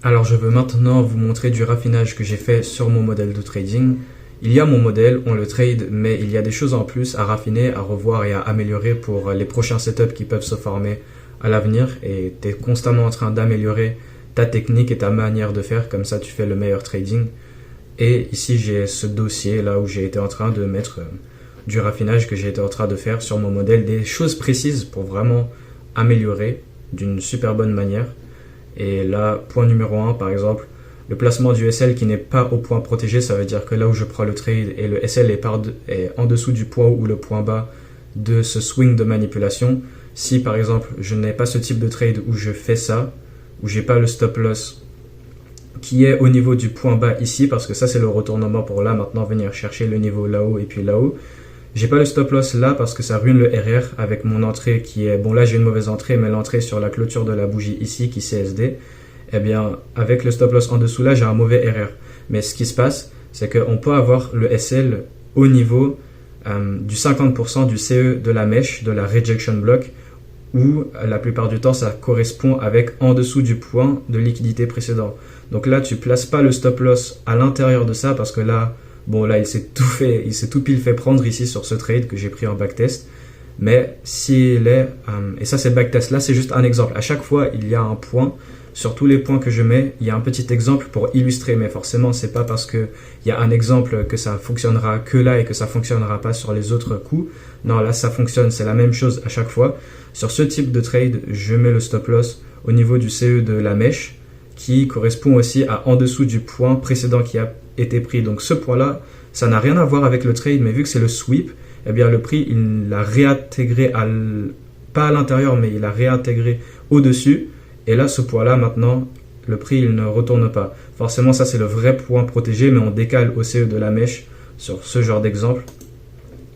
Alors je veux maintenant vous montrer du raffinage que j'ai fait sur mon modèle de trading. Il y a mon modèle, on le trade, mais il y a des choses en plus à raffiner, à revoir et à améliorer pour les prochains setups qui peuvent se former à l'avenir. Et tu es constamment en train d'améliorer ta technique et ta manière de faire, comme ça tu fais le meilleur trading. Et ici j'ai ce dossier là où j'ai été en train de mettre du raffinage que j'ai été en train de faire sur mon modèle, des choses précises pour vraiment améliorer d'une super bonne manière. Et là, point numéro 1, par exemple, le placement du SL qui n'est pas au point protégé, ça veut dire que là où je prends le trade et le SL est en dessous du point haut ou le point bas de ce swing de manipulation. Si par exemple, je n'ai pas ce type de trade où je fais ça, où j'ai pas le stop loss qui est au niveau du point bas ici, parce que ça c'est le retournement pour là maintenant venir chercher le niveau là-haut et puis là-haut. J'ai pas le stop loss là parce que ça ruine le RR avec mon entrée qui est... Bon là j'ai une mauvaise entrée, mais l'entrée sur la clôture de la bougie ici qui CSD, eh bien avec le stop loss en dessous là j'ai un mauvais RR. Mais ce qui se passe, c'est qu'on peut avoir le SL au niveau du 50% du CE de la mèche, de la rejection block, où la plupart du temps ça correspond avec en dessous du point de liquidité précédent. Donc là tu places pas le stop loss à l'intérieur de ça parce que là... Bon là il s'est tout pile fait prendre ici sur ce trade que j'ai pris en backtest. Mais s'il est, et ça c'est le backtest, là c'est juste un exemple. À chaque fois il y a un point, sur tous les points que je mets, il y a un petit exemple pour illustrer. Mais forcément c'est pas parce qu'il y a un exemple que ça fonctionnera que là et que ça fonctionnera pas sur les autres coups. Non là ça fonctionne, c'est la même chose à chaque fois. Sur ce type de trade, je mets le stop loss au niveau du CE de la mèche qui correspond aussi à en dessous du point précédent qui a été pris. Donc ce point-là, ça n'a rien à voir avec le trade, mais vu que c'est le sweep, eh bien le prix, il l'a réintégré, pas à l'intérieur, mais il l'a réintégré au-dessus. Et là, ce point-là, maintenant, le prix, il ne retourne pas. Forcément, ça, c'est le vrai point protégé, mais on décale au CE de la mèche sur ce genre d'exemple.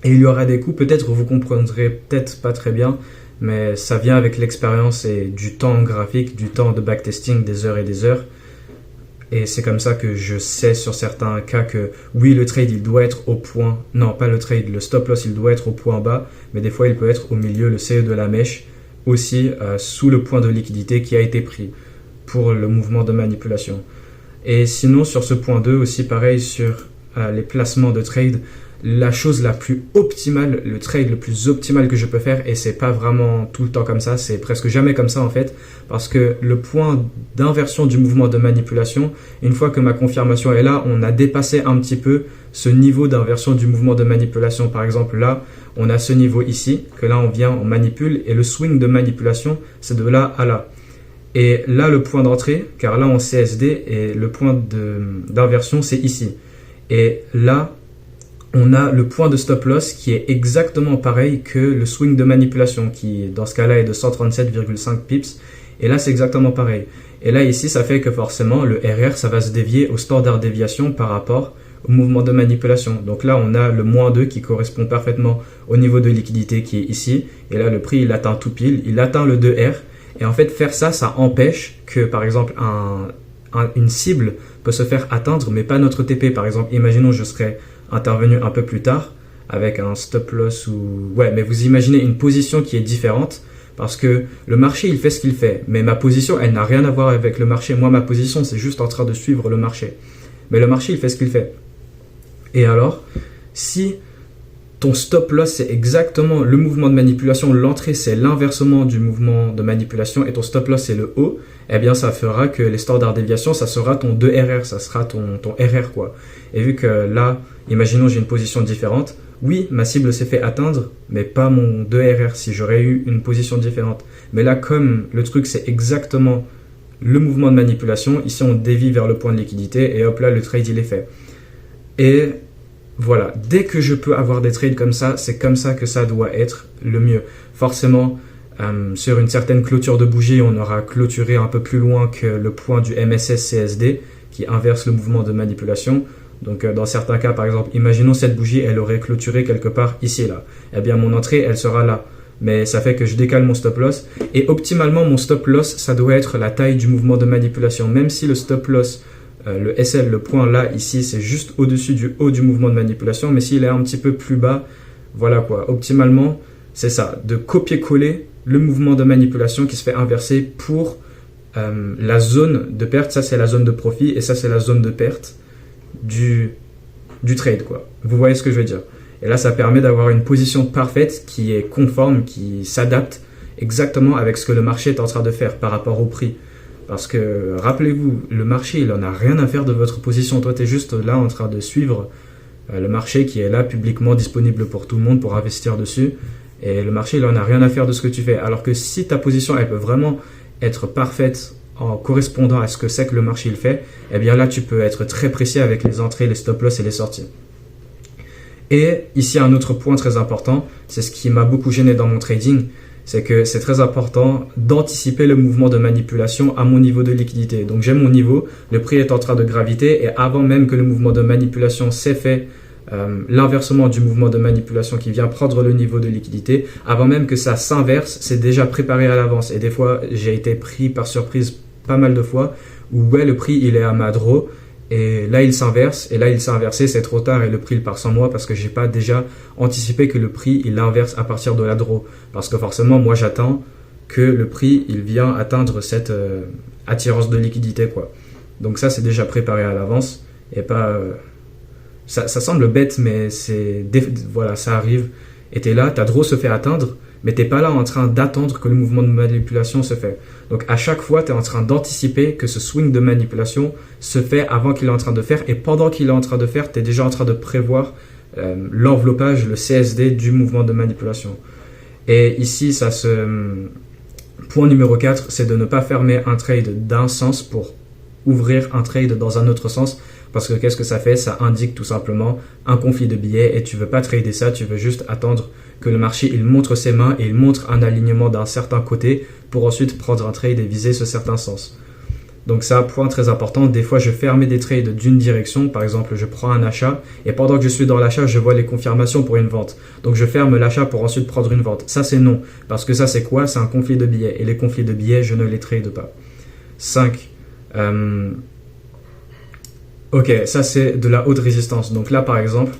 Et il y aura des coups, peut-être vous comprendrez peut-être pas très bien, mais ça vient avec l'expérience et du temps graphique, du temps de backtesting, des heures et des heures. Et c'est comme ça que je sais sur certains cas que oui, le trade, il doit être au point... Non, pas le trade, le stop loss, il doit être au point bas. Mais des fois, il peut être au milieu, le CE de la mèche, aussi sous le point de liquidité qui a été pris pour le mouvement de manipulation. Et sinon, sur ce point 2, aussi pareil sur les placements de trade, la chose la plus optimale, le trade le plus optimal que je peux faire, et c'est pas vraiment tout le temps comme ça, c'est presque jamais comme ça en fait, parce que le point d'inversion du mouvement de manipulation, une fois que ma confirmation est là, on a dépassé un petit peu ce niveau d'inversion du mouvement de manipulation. Par exemple là, on a ce niveau ici, que là on vient, on manipule, et le swing de manipulation, c'est de là à là. Et là le point d'entrée, car là on CSD, et le point d'inversion c'est ici. Et là, on a le point de stop loss qui est exactement pareil que le swing de manipulation qui, dans ce cas-là, est de 137,5 pips. Et là, c'est exactement pareil. Et là, ici, ça fait que forcément, le RR, ça va se dévier au standard déviation par rapport au mouvement de manipulation. Donc là, on a le moins 2 qui correspond parfaitement au niveau de liquidité qui est ici. Et là, le prix, il atteint tout pile. Il atteint le 2R. Et en fait, faire ça, ça empêche que, par exemple, une cible peut se faire atteindre, mais pas notre TP. Par exemple, imaginons, je serais intervenu un peu plus tard avec un stop loss ou... Ouais, mais vous imaginez une position qui est différente parce que le marché, il fait ce qu'il fait. Mais ma position, elle n'a rien à voir avec le marché. Moi, ma position, c'est juste en train de suivre le marché. Mais le marché, il fait ce qu'il fait. Et alors, si ton stop loss, c'est exactement le mouvement de manipulation, l'entrée, c'est l'inversement du mouvement de manipulation et ton stop loss, c'est le haut, eh bien, ça fera que les standards déviation, ça sera ton 2RR, ça sera ton RR, quoi. Et vu que là, imaginons, j'ai une position différente, oui, ma cible s'est fait atteindre, mais pas mon 2RR si j'aurais eu une position différente. Mais là, comme le truc, c'est exactement le mouvement de manipulation, ici, on dévie vers le point de liquidité et hop là, le trade, il est fait. Et voilà, dès que je peux avoir des trades comme ça, c'est comme ça que ça doit être le mieux. Forcément, sur une certaine clôture de bougie, on aura clôturé un peu plus loin que le point du MSS CSD qui inverse le mouvement de manipulation. Donc dans certains cas, par exemple, imaginons cette bougie, elle aurait clôturé quelque part ici, là. Eh bien, mon entrée, elle sera là. Mais ça fait que je décale mon stop loss. Et optimalement, mon stop loss, ça doit être la taille du mouvement de manipulation. Même si le stop loss... le SL, le point là, ici, c'est juste au-dessus du haut du mouvement de manipulation. Mais s'il est un petit peu plus bas, voilà quoi. Optimalement, c'est ça, de copier-coller le mouvement de manipulation qui se fait inverser pour la zone de perte, ça c'est la zone de profit et ça c'est la zone de perte du trade, quoi. Vous voyez ce que je veux dire? Et là, ça permet d'avoir une position parfaite qui est conforme, qui s'adapte exactement avec ce que le marché est en train de faire par rapport au prix. Parce que, rappelez-vous, le marché, il en a rien à faire de votre position. Toi, tu es juste là en train de suivre le marché qui est là, publiquement disponible pour tout le monde pour investir dessus. Et le marché, il en a rien à faire de ce que tu fais. Alors que si ta position, elle peut vraiment être parfaite en correspondant à ce que c'est que le marché il fait, eh bien là, tu peux être très précis avec les entrées, les stop-loss et les sorties. Et ici, un autre point très important, c'est ce qui m'a beaucoup gêné dans mon trading, c'est que c'est très important d'anticiper le mouvement de manipulation à mon niveau de liquidité. Donc j'ai mon niveau, le prix est en train de graviter et avant même que le mouvement de manipulation s'est fait, l'inversement du mouvement de manipulation qui vient prendre le niveau de liquidité, avant même que ça s'inverse, c'est déjà préparé à l'avance. Et des fois, j'ai été pris par surprise pas mal de fois où ouais, le prix il est à ma draw. Et là, il s'inverse, et là, il s'est inversé, c'est trop tard, et le prix, il part sans moi parce que j'ai pas déjà anticipé que le prix, il inverse à partir de la draw. Parce que forcément, moi, j'attends que le prix, il vient atteindre cette attirance de liquidité, quoi. Donc ça, c'est déjà préparé à l'avance, et pas... Ça semble bête, mais voilà, ça arrive. Et t'es là, ta draw se fait atteindre, mais t'es pas là en train d'attendre que le mouvement de manipulation se fait. Donc à chaque fois, tu es en train d'anticiper que ce swing de manipulation se fait avant qu'il est en train de faire. Et pendant qu'il est en train de faire, tu es déjà en train de prévoir l'enveloppage, le CSD du mouvement de manipulation. Et ici, point numéro 4, c'est de ne pas fermer un trade d'un sens pour ouvrir un trade dans un autre sens. Parce que qu'est-ce que ça fait? Ça indique tout simplement un conflit de billets et tu veux pas trader ça, tu veux juste attendre que le marché il montre ses mains et il montre un alignement d'un certain côté pour ensuite prendre un trade et viser ce certain sens. Donc ça, point très important, des fois je ferme des trades d'une direction, par exemple je prends un achat et pendant que je suis dans l'achat, je vois les confirmations pour une vente. Donc je ferme l'achat pour ensuite prendre une vente. Ça c'est non, parce que ça c'est quoi? C'est un conflit de billets et les conflits de billets, je ne les trade pas. 5. Ok, ça c'est de la haute résistance. Donc là par exemple,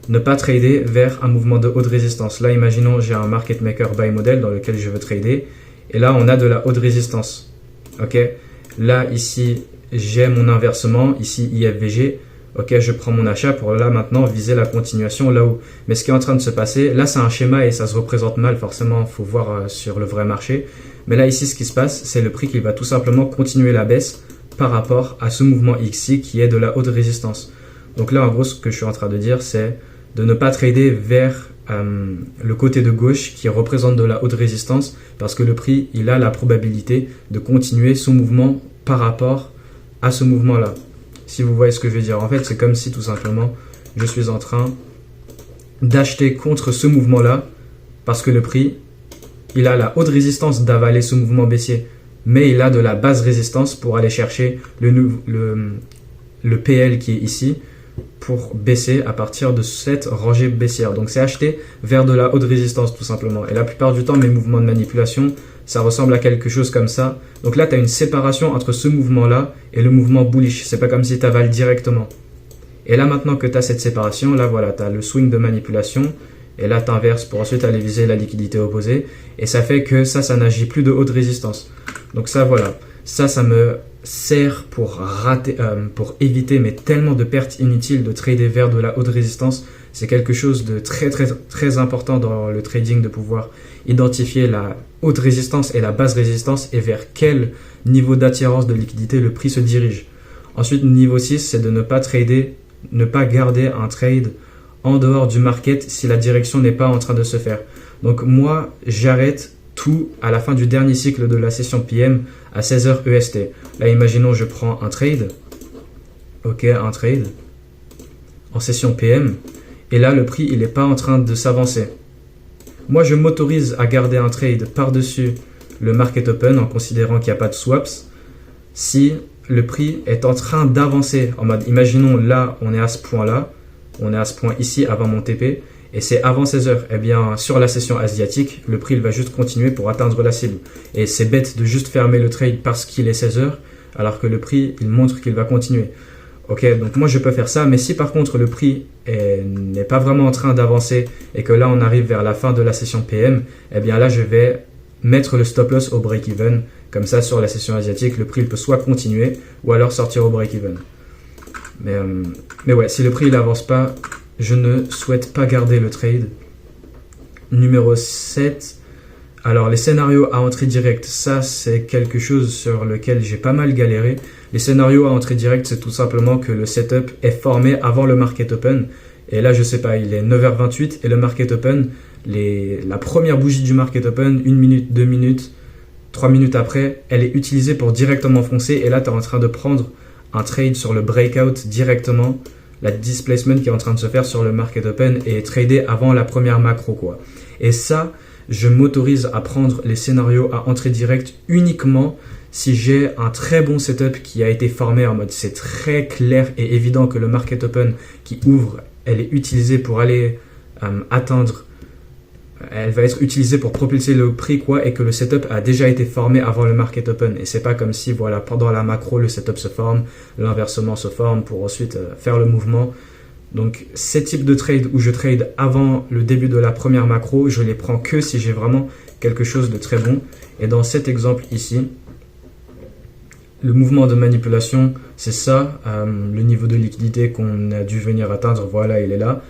ne pas trader vers un mouvement de haute résistance. Là imaginons j'ai un market maker buy model dans lequel je veux trader. Et là on a de la haute résistance. Ok, là ici j'ai mon inversement, ici IFVG. Ok, je prends mon achat pour là maintenant viser la continuation là où. Mais ce qui est en train de se passer, là c'est un schéma et ça se représente mal forcément, il faut voir sur le vrai marché. Mais là ici ce qui se passe, c'est le prix qui va tout simplement continuer la baisse par rapport à ce mouvement XI qui est de la haute résistance. Donc là en gros ce que je suis en train de dire c'est de ne pas trader vers le côté de gauche qui représente de la haute résistance parce que le prix il a la probabilité de continuer son mouvement par rapport à ce mouvement là. Si vous voyez ce que je veux dire, en fait c'est comme si tout simplement je suis en train d'acheter contre ce mouvement là parce que le prix il a la haute résistance d'avaler ce mouvement baissier, mais il a de la basse résistance pour aller chercher le PL qui est ici pour baisser à partir de cette rangée baissière. Donc c'est acheter vers de la haute résistance tout simplement. Et la plupart du temps, mes mouvements de manipulation, ça ressemble à quelque chose comme ça. Donc là, tu as une séparation entre ce mouvement-là et le mouvement bullish. C'est pas comme si tu avales directement. Et là, maintenant que tu as cette séparation, là voilà, tu as le swing de manipulation. Et là, tu inverses pour ensuite aller viser la liquidité opposée. Et ça fait que ça n'agit plus de haute résistance. Donc ça, voilà. Ça me sert pour pour éviter mais tellement de pertes inutiles de trader vers de la haute résistance. C'est quelque chose de très, très, très important dans le trading de pouvoir identifier la haute résistance et la basse résistance et vers quel niveau d'attirance de liquidité le prix se dirige. Ensuite, niveau 6, c'est de ne pas trader, ne pas garder un trade en dehors du market si la direction n'est pas en train de se faire. Donc moi, j'arrête tout à la fin du dernier cycle de la session PM à 16h EST. Là, imaginons je prends un trade. Ok, un trade en session PM. Et là, le prix, il n'est pas en train de s'avancer. Moi, je m'autorise à garder un trade par-dessus le market open en considérant qu'il n'y a pas de swaps si le prix est en train d'avancer. En mode, imaginons là, on est à ce point-là. On est à ce point ici avant mon TP et c'est avant 16 heures. Eh bien, sur la session asiatique, le prix il va juste continuer pour atteindre la cible. Et c'est bête de juste fermer le trade parce qu'il est 16 heures alors que le prix il montre qu'il va continuer. Ok, donc moi je peux faire ça, mais si par contre le prix n'est pas vraiment en train d'avancer et que là on arrive vers la fin de la session PM, eh bien là je vais mettre le stop loss au break-even. Comme ça, sur la session asiatique, le prix il peut soit continuer ou alors sortir au break-even. Mais ouais, si le prix n'avance pas, je ne souhaite pas garder le trade. Numéro 7. Alors, les scénarios à entrée directe, ça, c'est quelque chose sur lequel j'ai pas mal galéré. Les scénarios à entrée directe, c'est tout simplement que le setup est formé avant le market open. Et là, je sais pas, il est 9h28 et le market open, la première bougie du market open, 1 minute, 2 minutes, 3 minutes après, elle est utilisée pour directement foncer. Et là, tu es en train de prendre un trade sur le breakout directement. La displacement qui est en train de se faire sur le market open et trader avant la première macro, quoi. Et ça, je m'autorise à prendre les scénarios à entrée directe uniquement si j'ai un très bon setup qui a été formé en mode c'est très clair et évident que le market open qui ouvre, elle est utilisée pour aller atteindre, elle va être utilisée pour propulser le prix, quoi, et que le setup a déjà été formé avant le market open. Et c'est pas comme si, voilà, pendant la macro, le setup se forme, l'inversement se forme pour ensuite faire le mouvement. Donc, ces types de trades où je trade avant le début de la première macro, je les prends que si j'ai vraiment quelque chose de très bon. Et dans cet exemple ici, le mouvement de manipulation, c'est ça, le niveau de liquidité qu'on a dû venir atteindre, voilà, il est là.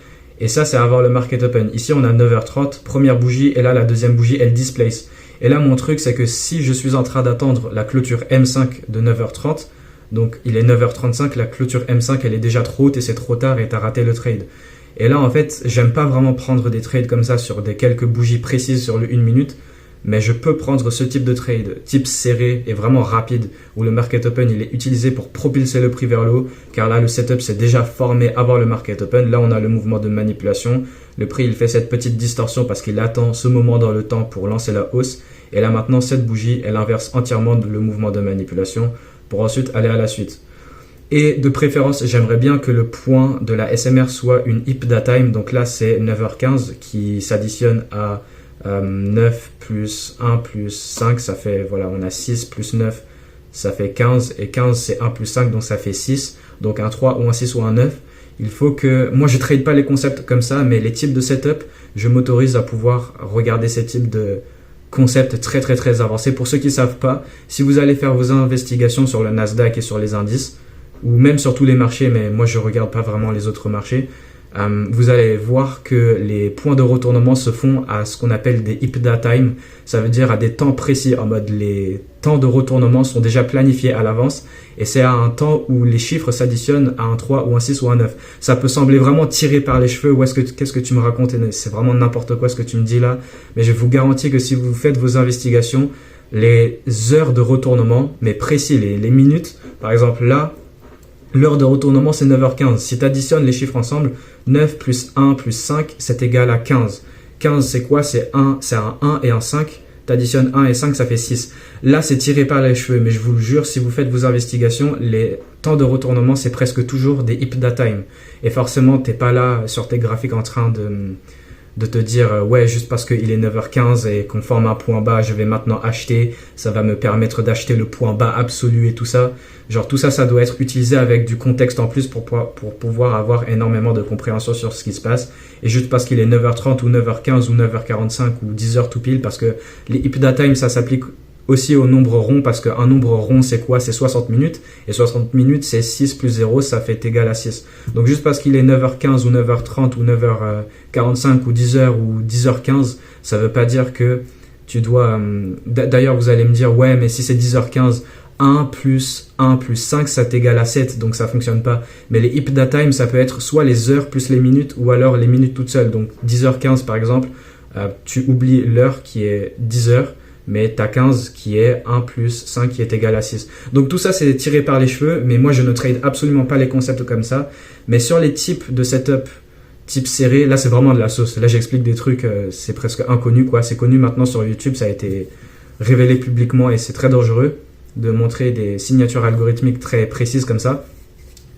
Et ça, c'est avant le market open. Ici, on a 9h30, première bougie, et là, la deuxième bougie, elle displace. Et là, mon truc, c'est que si je suis en train d'attendre la clôture M5 de 9h30, donc il est 9h35, la clôture M5 elle est déjà trop haute et c'est trop tard et tu as raté le trade. Et là en fait, j'aime pas vraiment prendre des trades comme ça sur des quelques bougies précises sur le 1 minute, mais je peux prendre ce type de trade, type serré et vraiment rapide, où le market open il est utilisé pour propulser le prix vers le haut, car là le setup s'est déjà formé avant le market open. Là on a le mouvement de manipulation, le prix il fait cette petite distorsion parce qu'il attend ce moment dans le temps pour lancer la hausse, et là maintenant cette bougie elle inverse entièrement le mouvement de manipulation pour ensuite aller à la suite. Et de préférence, j'aimerais bien que le point de la SMR soit une IPDA time. Donc là, c'est 9h15 qui s'additionne à 9 plus 1 plus 5. Ça fait, voilà, on a 6 plus 9, ça fait 15. Et 15, c'est 1 plus 5, donc ça fait 6. Donc un 3 ou un 6 ou un 9. Il faut que... Moi, je ne trade pas les concepts comme ça, mais les types de setup, je m'autorise à pouvoir regarder ces types de concept très très très avancé. Pour ceux qui ne savent pas, si vous allez faire vos investigations sur le Nasdaq et sur les indices, ou même sur tous les marchés, mais moi je ne regarde pas vraiment les autres marchés, vous allez voir que les points de retournement se font à ce qu'on appelle des IPDA time. Ça veut dire à des temps précis, en mode les temps de retournement sont déjà planifiés à l'avance et c'est à un temps où les chiffres s'additionnent à un 3 ou un 6 ou un 9. Ça peut sembler vraiment tiré par les cheveux. Qu'est-ce que tu me racontes? C'est vraiment n'importe quoi ce que tu me dis là. Mais je vous garantis que si vous faites vos investigations, les heures de retournement, mais précis, les minutes, par exemple là, l'heure de retournement, c'est 9h15. Si tu additionnes les chiffres ensemble, 9 plus 1 plus 5, c'est égal à 15. 15, c'est quoi? C'est un 1 et un 5. Tu additionnes 1 et 5, ça fait 6. Là, c'est tiré par les cheveux, mais je vous le jure, si vous faites vos investigations, les temps de retournement, c'est presque toujours des IPDA time. Et forcément, tu n'es pas là sur tes graphiques en train de te dire ouais, juste parce qu'il est 9h15 et qu'on forme un point bas, je vais maintenant acheter, ça va me permettre d'acheter le point bas absolu et tout ça. Genre tout ça, ça doit être utilisé avec du contexte en plus pour pouvoir avoir énormément de compréhension sur ce qui se passe. Et juste parce qu'il est 9h30 ou 9h15 ou 9h45 ou 10h tout pile, parce que les IPDA time, ça s'applique aussi au nombre rond, parce qu'un nombre rond, c'est quoi? C'est 60 minutes. Et 60 minutes, c'est 6 plus 0, ça fait égal à 6. Donc juste parce qu'il est 9h15 ou 9h30 ou 9h45 ou 10h ou 10h15, ça veut pas dire que tu dois... D'ailleurs, vous allez me dire, ouais, mais si c'est 10h15, 1 plus 5, ça t'égale à 7, donc ça fonctionne pas. Mais les IPDA time, ça peut être soit les heures plus les minutes, ou alors les minutes toutes seules. Donc 10h15 par exemple, tu oublies l'heure qui est 10h, mais tu as 15 qui est 1 plus 5 qui est égal à 6. Donc tout ça, c'est tiré par les cheveux, mais moi, je ne trade absolument pas les concepts comme ça. Mais sur les types de setup type serré, là, c'est vraiment de la sauce. Là, j'explique des trucs, c'est presque inconnu, quoi. C'est connu maintenant sur YouTube, ça a été révélé publiquement et c'est très dangereux de montrer des signatures algorithmiques très précises comme ça.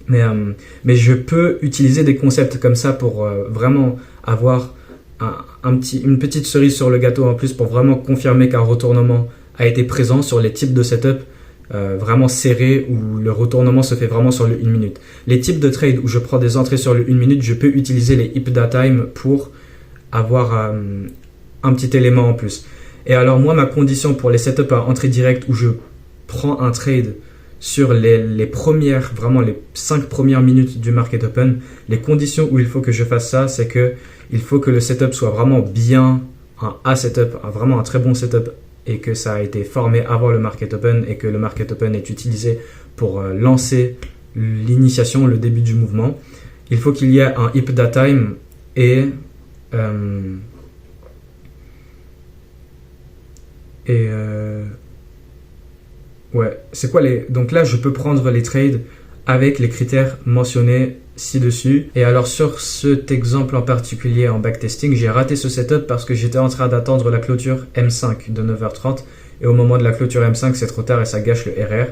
Mais je peux utiliser des concepts comme ça pour vraiment avoir une petite cerise sur le gâteau en plus pour vraiment confirmer qu'un retournement a été présent sur les types de setup vraiment serrés où le retournement se fait vraiment sur le 1 minute. Les types de trades où je prends des entrées sur le 1 minute, je peux utiliser les IPDA time pour avoir un petit élément en plus. Et alors moi, ma condition pour les setups à entrée directe où je prends un trade sur les premières, vraiment les 5 premières minutes du market open, les conditions où il faut que je fasse ça, c'est que il faut que le setup soit vraiment bien, un A setup, vraiment un très bon setup, et que ça a été formé avant le market open et que le market open est utilisé pour lancer l'initiation, le début du mouvement. Il faut qu'il y ait un IPDA time et ouais, c'est quoi les... Donc là, je peux prendre les trades avec les critères mentionnés ci-dessus. Et alors sur cet exemple en particulier en backtesting, j'ai raté ce setup parce que j'étais en train d'attendre la clôture M5 de 9h30. Et au moment de la clôture M5, c'est trop tard et ça gâche le RR.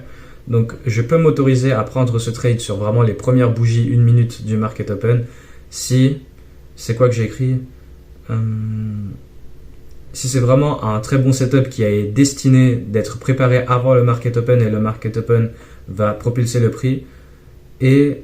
Donc je peux m'autoriser à prendre ce trade sur vraiment les premières bougies 1 minute du market open. Si... C'est quoi que j'ai écrit si c'est vraiment un très bon setup qui est destiné d'être préparé avant le market open et le market open va propulser le prix. Et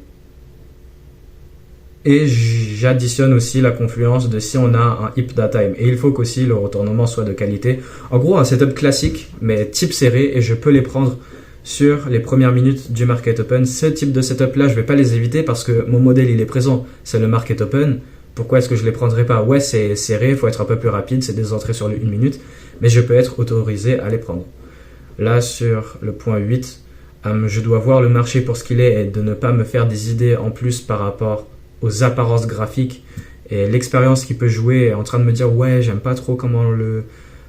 j'additionne aussi la confluence de si on a un IPDA time. Et il faut qu'aussi le retournement soit de qualité. En gros, un setup classique, mais type serré, et je peux les prendre sur les premières minutes du market open. Ce type de setup là, je ne vais pas les éviter parce que mon modèle il est présent, c'est le market open. Pourquoi est-ce que je les prendrais pas? Ouais, c'est serré, il faut être un peu plus rapide, c'est des entrées sur les 1 minute, mais je peux être autorisé à les prendre. Là, sur le point 8, je dois voir le marché pour ce qu'il est et de ne pas me faire des idées en plus par rapport aux apparences graphiques et l'expérience qui peut jouer en train de me dire ouais, j'aime pas trop comment le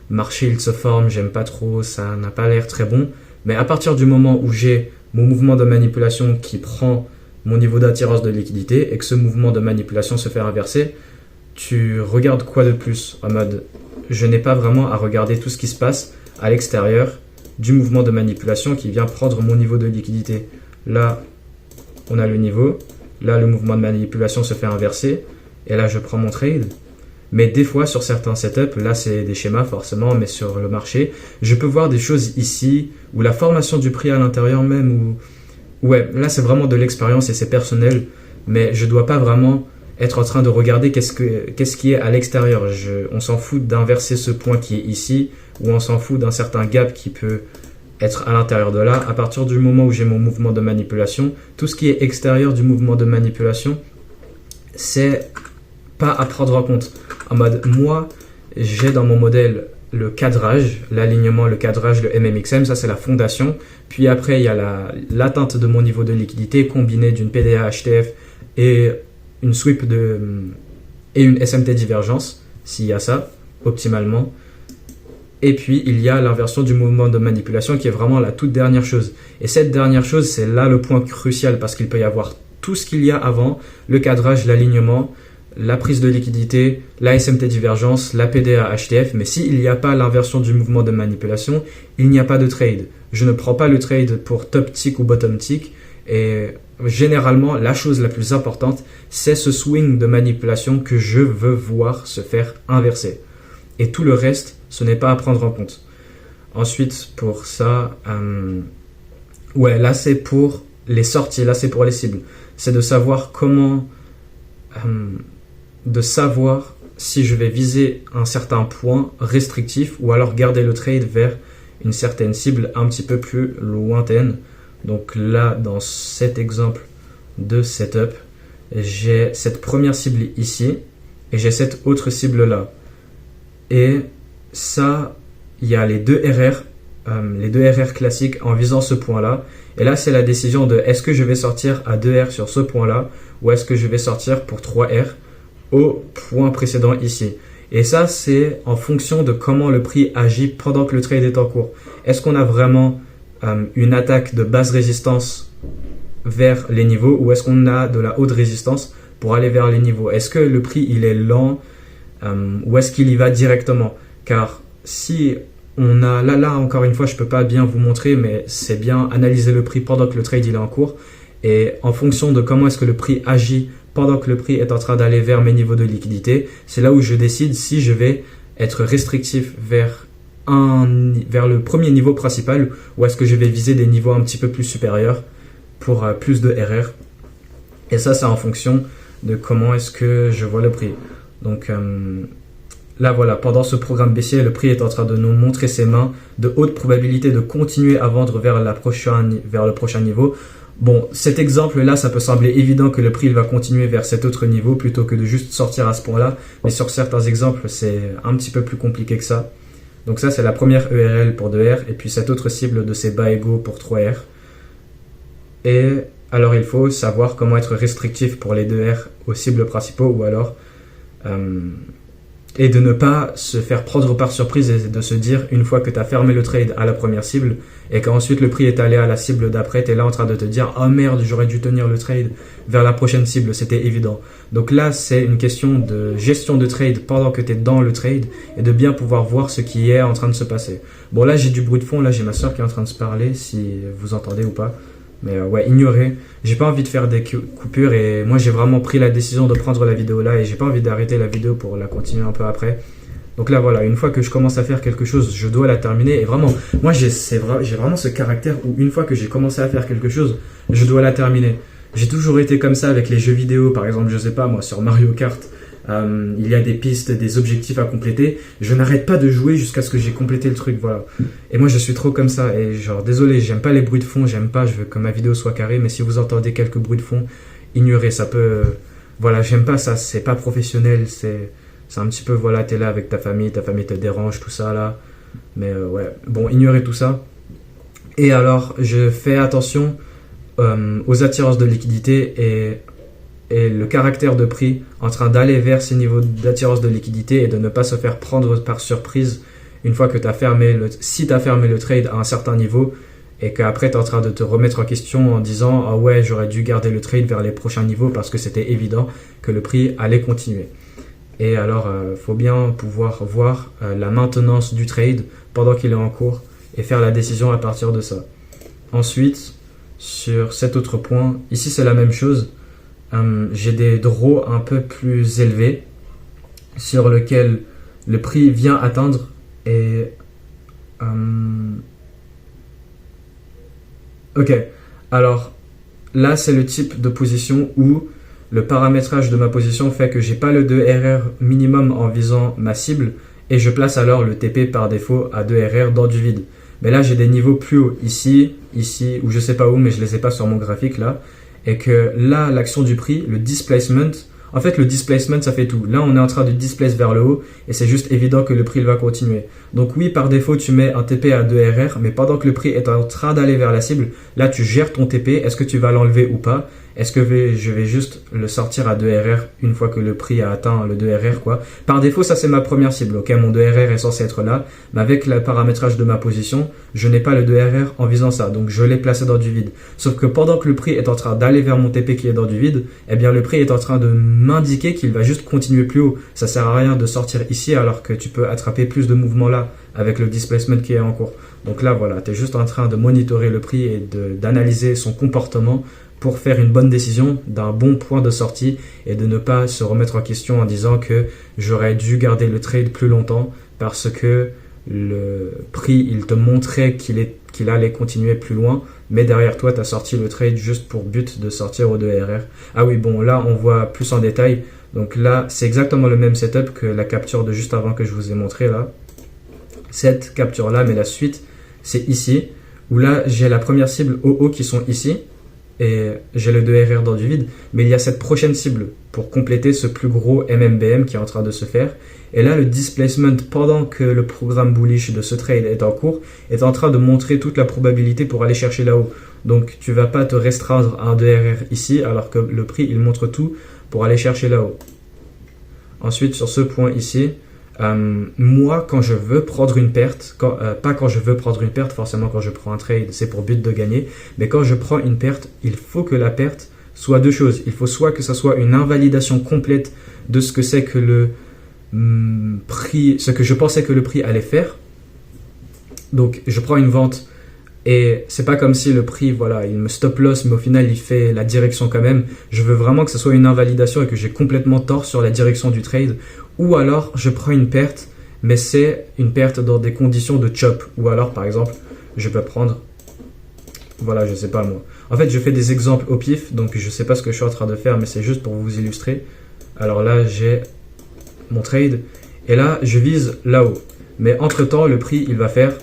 marché il se forme, j'aime pas trop, ça n'a pas l'air très bon. Mais à partir du moment où j'ai mon mouvement de manipulation qui prend mon niveau d'attirance de liquidité et que ce mouvement de manipulation se fait inverser, tu regardes quoi de plus? En mode, je n'ai pas vraiment à regarder tout ce qui se passe à l'extérieur du mouvement de manipulation qui vient prendre mon niveau de liquidité. Là, on a le niveau. Là, le mouvement de manipulation se fait inverser. Et là, je prends mon trade. Mais des fois, sur certains setups, là, c'est des schémas forcément, mais sur le marché, je peux voir des choses ici, ou la formation du prix à l'intérieur même, ou... Ouais, là c'est vraiment de l'expérience et c'est personnel, mais je dois pas vraiment être en train de regarder qu'est-ce qui est à l'extérieur. On s'en fout d'inverser ce point qui est ici, ou on s'en fout d'un certain gap qui peut être à l'intérieur de là. À partir du moment où j'ai mon mouvement de manipulation, tout ce qui est extérieur du mouvement de manipulation, c'est pas à prendre en compte. En mode, moi, j'ai dans mon modèle le cadrage, l'alignement, le cadrage, le MMXM, ça c'est la fondation. Puis après, il y a l'atteinte de mon niveau de liquidité combinée d'une PDA HTF et une sweep et une SMT divergence, s'il y a ça, optimalement. Et puis, il y a l'inversion du mouvement de manipulation qui est vraiment la toute dernière chose. Et cette dernière chose, c'est là le point crucial parce qu'il peut y avoir tout ce qu'il y a avant, le cadrage, l'alignement, la prise de liquidité, la SMT divergence, la PDA HTF, mais s'il n'y a pas l'inversion du mouvement de manipulation, il n'y a pas de trade. Je ne prends pas le trade pour top tick ou bottom tick, et généralement, la chose la plus importante, c'est ce swing de manipulation que je veux voir se faire inverser. Et tout le reste, ce n'est pas à prendre en compte. Ensuite, pour ça, ouais, là c'est pour les sorties, là c'est pour les cibles. C'est de savoir comment... de savoir si je vais viser un certain point restrictif ou alors garder le trade vers une certaine cible un petit peu plus lointaine. Donc là, dans cet exemple de setup, j'ai cette première cible ici et j'ai cette autre cible là. Et ça, il y a les deux RR classiques en visant ce point-là. Et là, c'est la décision de est-ce que je vais sortir à 2R sur ce point-là ou est-ce que je vais sortir pour 3R au point précédent ici. Et ça, c'est en fonction de comment le prix agit pendant que le trade est en cours. Est-ce qu'on a vraiment une attaque de basse résistance vers les niveaux ou est-ce qu'on a de la haute résistance pour aller vers les niveaux? Est-ce que le prix il est lent ou est-ce qu'il y va directement? Car si on a là encore une fois, je peux pas bien vous montrer, mais c'est bien analyser le prix pendant que le trade il est en cours et en fonction de comment est-ce que le prix agit pendant que le prix est en train d'aller vers mes niveaux de liquidité, c'est là où je décide si je vais être restrictif vers le premier niveau principal ou est-ce que je vais viser des niveaux un petit peu plus supérieurs pour plus de RR. Et ça, c'est en fonction de comment est-ce que je vois le prix. Donc Là, voilà, pendant ce programme baissier, le prix est en train de nous montrer ses mains, de haute probabilité de continuer à vendre vers le prochain niveau. Bon, cet exemple-là, ça peut sembler évident que le prix il va continuer vers cet autre niveau plutôt que de juste sortir à ce point-là. Mais sur certains exemples, c'est un petit peu plus compliqué que ça. Donc ça, c'est la première ERL pour 2R et puis cette autre cible de ces bas égaux pour 3R. Et alors, il faut savoir comment être restrictif pour les 2R aux cibles principaux ou alors... et de ne pas se faire prendre par surprise et de se dire, une fois que tu as fermé le trade à la première cible et qu'ensuite le prix est allé à la cible d'après, tu es là en train de te dire, oh merde, j'aurais dû tenir le trade vers la prochaine cible, c'était évident. Donc là, c'est une question de gestion de trade pendant que tu es dans le trade et de bien pouvoir voir ce qui est en train de se passer. Bon, là, j'ai du bruit de fond, là, j'ai ma soeur qui est en train de se parler, si vous entendez ou pas. Mais ouais, ignorez. J'ai pas envie de faire des coupures et moi j'ai vraiment pris la décision de prendre la vidéo là et j'ai pas envie d'arrêter la vidéo pour la continuer un peu après. Donc là voilà, une fois que je commence à faire quelque chose, je dois la terminer et vraiment, moi j'ai vraiment ce caractère où une fois que j'ai commencé à faire quelque chose, je dois la terminer. J'ai toujours été comme ça avec les jeux vidéo, par exemple, je sais pas moi, sur Mario Kart. Il y a des pistes, des objectifs à compléter. Je n'arrête pas de jouer jusqu'à ce que j'ai complété le truc, voilà. Et moi, je suis trop comme ça. Et genre, désolé, j'aime pas les bruits de fond, je veux que ma vidéo soit carrée. Mais si vous entendez quelques bruits de fond, ignorez, ça peut... Voilà, j'aime pas ça, c'est pas professionnel. C'est un petit peu, voilà, t'es là avec ta famille te dérange, tout ça, là. Mais ouais, bon, ignorez tout ça. Et alors, je fais attention aux attirances de liquidité et le caractère de prix en train d'aller vers ces niveaux d'attirance de liquidité et de ne pas se faire prendre par surprise une fois que tu as fermé si tu as fermé le trade à un certain niveau et qu'après tu es en train de te remettre en question en disant ah ouais, j'aurais dû garder le trade vers les prochains niveaux parce que c'était évident que le prix allait continuer. Et alors faut bien pouvoir voir la maintenance du trade pendant qu'il est en cours et faire la décision à partir de ça. Ensuite, sur cet autre point, ici c'est la même chose. J'ai des draws un peu plus élevés sur lequel le prix vient atteindre et ok, alors là c'est le type de position où le paramétrage de ma position fait que j'ai pas le 2RR minimum en visant ma cible et je place alors le TP par défaut à 2RR dans du vide. Mais là j'ai des niveaux plus hauts ici, ou je sais pas où mais je les ai pas sur mon graphique là. Et que là, l'action du prix, le displacement, en fait le displacement ça fait tout. Là on est en train de displace vers le haut et c'est juste évident que le prix va continuer. Donc oui, par défaut tu mets un TP à 2RR, mais pendant que le prix est en train d'aller vers la cible, là tu gères ton TP, est-ce que tu vas l'enlever ou pas? Est-ce que je vais juste le sortir à 2RR une fois que le prix a atteint le 2RR quoi? Par défaut ça c'est ma première cible, ok, mon 2RR est censé être là, mais avec le paramétrage de ma position, je n'ai pas le 2RR en visant ça, donc je l'ai placé dans du vide. Sauf que pendant que le prix est en train d'aller vers mon TP qui est dans du vide, eh bien le prix est en train de m'indiquer qu'il va juste continuer plus haut. Ça sert à rien de sortir ici alors que tu peux attraper plus de mouvements là avec le displacement qui est en cours. Donc là voilà, tu es juste en train de monitorer le prix et d'analyser son comportement pour faire une bonne décision d'un bon point de sortie et de ne pas se remettre en question en disant que j'aurais dû garder le trade plus longtemps parce que le prix il te montrait qu'il allait continuer plus loin, mais derrière toi tu as sorti le trade juste pour but de sortir au 2RR. Ah oui, bon là on voit plus en détail, donc là c'est exactement le même setup que la capture de juste avant que je vous ai montré là. Cette capture là, mais la suite c'est ici où là j'ai la première cible au haut qui sont ici et j'ai le 2RR dans du vide, mais il y a cette prochaine cible pour compléter ce plus gros MMBM qui est en train de se faire. Et là, le displacement, pendant que le programme bullish de ce trade est en cours, est en train de montrer toute la probabilité pour aller chercher là-haut. Donc, tu vas pas te restreindre à un 2RR ici, alors que le prix, il montre tout pour aller chercher là-haut. Ensuite, sur ce point ici, moi, quand je veux prendre une perte, pas quand je veux prendre une perte, forcément quand je prends un trade, c'est pour but de gagner, mais quand je prends une perte, il faut que la perte soit deux choses. Il faut soit que ça soit une invalidation complète de ce que c'est que le prix, ce que je pensais que le prix allait faire. Donc, je prends une vente et c'est pas comme si le prix, voilà, il me stop loss, mais au final, il fait la direction quand même. Je veux vraiment que ce soit une invalidation et que j'ai complètement tort sur la direction du trade. Ou alors, je prends une perte, mais c'est une perte dans des conditions de chop. Ou alors, par exemple, je peux prendre, voilà, je sais pas moi. En fait, je fais des exemples au pif, donc je sais pas ce que je suis en train de faire, mais c'est juste pour vous illustrer. Alors là, j'ai mon trade, Et là, je vise là-haut. Mais entre-temps, le prix, il va faire...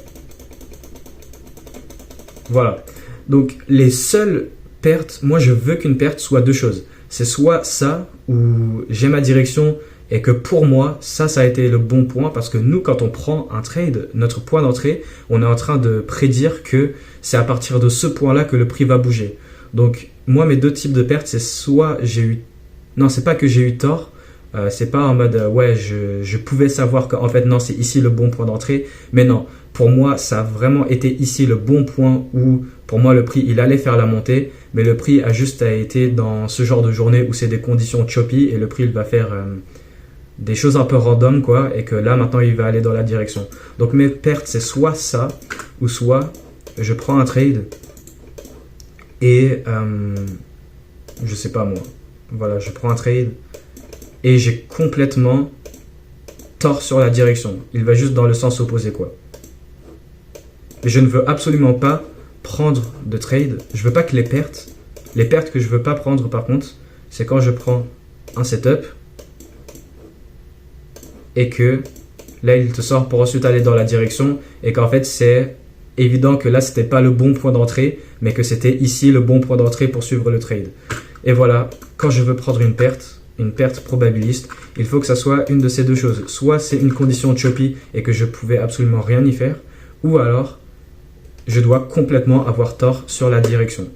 Voilà. Donc, les seules pertes, moi, je veux qu'une perte soit deux choses. C'est soit ça, où j'ai ma direction et que pour moi, ça a été le bon point. Parce que nous, quand on prend un trade, notre point d'entrée, on est en train de prédire que c'est à partir de ce point-là que le prix va bouger. Donc, moi, mes deux types de pertes, c'est soit j'ai eu... Non, c'est pas que j'ai eu tort. C'est pas en mode, ouais, je pouvais savoir qu'en fait, non, c'est ici le bon point d'entrée. Mais non, pour moi, ça a vraiment été ici le bon point où, pour moi, le prix, il allait faire la montée. Mais le prix a juste été dans ce genre de journée où c'est des conditions choppy et le prix, il va faire des choses un peu random, quoi. Et que là, maintenant, il va aller dans la direction. Donc, mes pertes, c'est soit ça, ou soit je prends un trade et, je sais pas moi. Voilà, je prends un trade et j'ai complètement tort sur la direction. Il va juste dans le sens opposé, quoi. Je ne veux absolument pas prendre de trade. Je veux pas que les pertes que je veux pas prendre, par contre, c'est quand je prends un setup et que là, il te sort pour ensuite aller dans la direction et qu'en fait, c'est évident que là, c'était pas le bon point d'entrée, mais que c'était ici le bon point d'entrée pour suivre le trade. Et voilà, quand je veux prendre une perte probabiliste, il faut que ça soit une de ces deux choses. Soit c'est une condition choppy et que je pouvais absolument rien y faire, ou alors je dois complètement avoir tort sur la direction.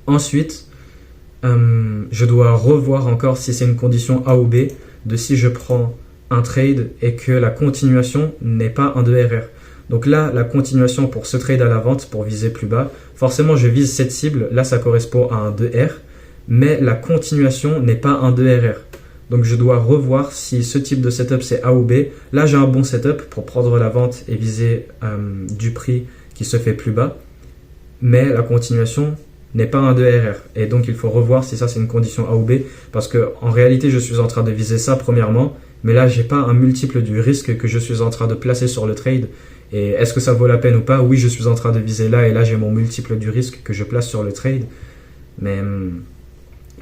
Ensuite, je dois revoir encore si c'est une condition A ou B, de si je prends un trade et que la continuation n'est pas un 2RR. Donc là, la continuation pour ce trade à la vente, pour viser plus bas, forcément je vise cette cible, là ça correspond à un 2R, mais la continuation n'est pas un 2RR. Donc je dois revoir si ce type de setup c'est A ou B. Là j'ai un bon setup pour prendre la vente et viser du prix qui se fait plus bas, mais la continuation n'est pas un 2RR. Et donc il faut revoir si ça c'est une condition A ou B, parce que en réalité je suis en train de viser ça premièrement, mais là j'ai pas un multiple du risque que je suis en train de placer sur le trade. Et est-ce que ça vaut la peine ou pas? Oui, je suis en train de viser là et là j'ai mon multiple du risque que je place sur le trade. Mais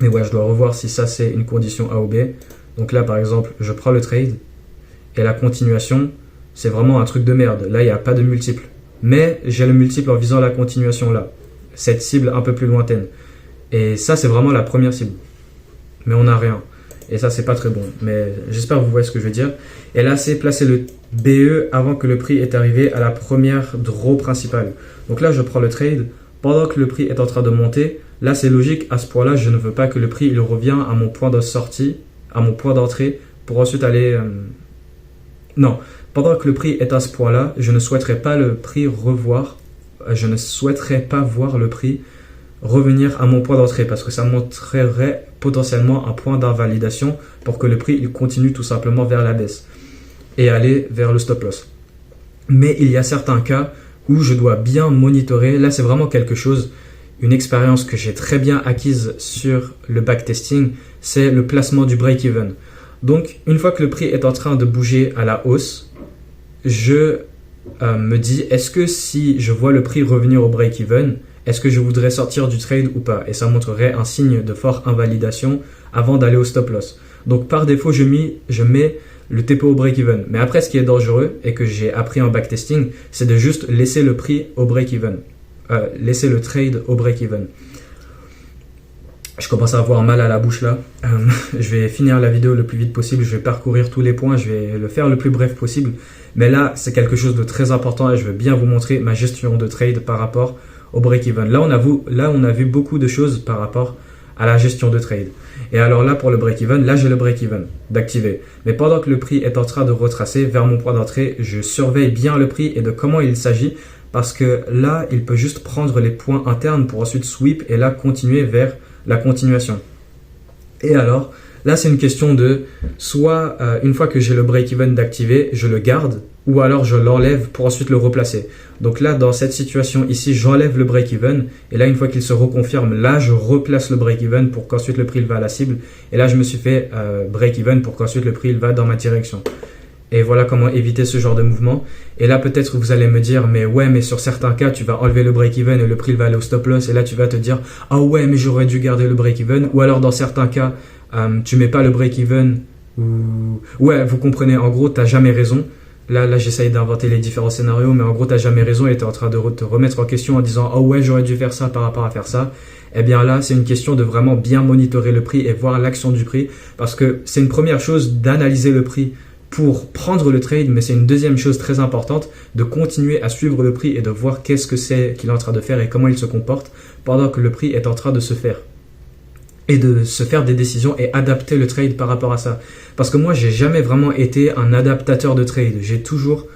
ouais, je dois revoir si ça c'est une condition A ou B. Donc là par exemple, je prends le trade et la continuation, c'est vraiment un truc de merde. Là, il n'y a pas de multiple. Mais j'ai le multiple en visant la continuation là. Cette cible un peu plus lointaine. Et ça, c'est vraiment la première cible. Mais on n'a rien. Et ça, c'est pas très bon. Mais j'espère que vous voyez ce que je veux dire. Et là, c'est placer le BE avant que le prix est arrivé à la première draw principale. Donc là, je prends le trade pendant que le prix est en train de monter. Là, c'est logique. À ce point-là, je ne veux pas que le prix il revienne à mon point de sortie, à mon point d'entrée, pour ensuite aller... Non. Pendant que le prix est à ce point-là, je ne souhaiterais pas le prix revoir. Je ne souhaiterais pas voir le prix revenir à mon point d'entrée parce que ça montrerait potentiellement un point d'invalidation pour que le prix il continue tout simplement vers la baisse et aller vers le stop loss. Mais il y a certains cas où je dois bien monitorer. Là, c'est vraiment quelque chose, une expérience que j'ai très bien acquise sur le backtesting, c'est le placement du break-even. Donc, une fois que le prix est en train de bouger à la hausse, je me dis, est-ce que si je vois le prix revenir au break-even, est-ce que je voudrais sortir du trade ou pas? Et ça montrerait un signe de forte invalidation avant d'aller au stop loss. Donc par défaut, je mets le TPO au break-even. Mais après, ce qui est dangereux et que j'ai appris en backtesting, c'est de juste laisser le prix au break-even. Laisser le trade au break-even. Je commence à avoir mal à la bouche là. Je vais finir la vidéo le plus vite possible. Je vais parcourir tous les points. Je vais le faire le plus bref possible. Mais là, c'est quelque chose de très important et je veux bien vous montrer ma gestion de trade par rapport au break-even. Là, on a vu beaucoup de choses par rapport à la gestion de trade. Et alors là, pour le break-even, là, j'ai le break-even d'activer. Mais pendant que le prix est en train de retracer vers mon point d'entrée, je surveille bien le prix et de comment il s'agit parce que là, il peut juste prendre les points internes pour ensuite sweep et là, continuer vers la continuation. Et alors, là, c'est une question de soit une fois que j'ai le break-even d'activer, je le garde ou alors je l'enlève pour ensuite le replacer. Donc là, dans cette situation ici, j'enlève le break-even et là, une fois qu'il se reconfirme, là, je replace le break-even pour qu'ensuite le prix il va à la cible. Et là, je me suis fait break-even pour qu'ensuite le prix il va dans ma direction. Et voilà comment éviter ce genre de mouvement. Et là, peut-être vous allez me dire, mais ouais, mais sur certains cas, tu vas enlever le break-even et le prix il va aller au stop loss. Et là, tu vas te dire, ah ouais, mais j'aurais dû garder le break-even. Ou alors, dans certains cas, tu mets pas le break-even Ouais, vous comprenez, en gros, t'as jamais raison. Là, j'essaye d'inventer les différents scénarios, mais en gros, t'as jamais raison et t'es en train de te remettre en question en disant oh ouais, j'aurais dû faire ça par rapport à faire ça. Eh bien là, c'est une question de vraiment bien monitorer le prix et voir l'action du prix, parce que c'est une première chose d'analyser le prix pour prendre le trade, mais c'est une deuxième chose très importante de continuer à suivre le prix et de voir qu'est-ce que c'est qu'il est en train de faire et comment il se comporte pendant que le prix est en train de se faire. Et de se faire des décisions et adapter le trade par rapport à ça. Parce que moi, j'ai jamais vraiment été un adaptateur de trade. J'ai toujours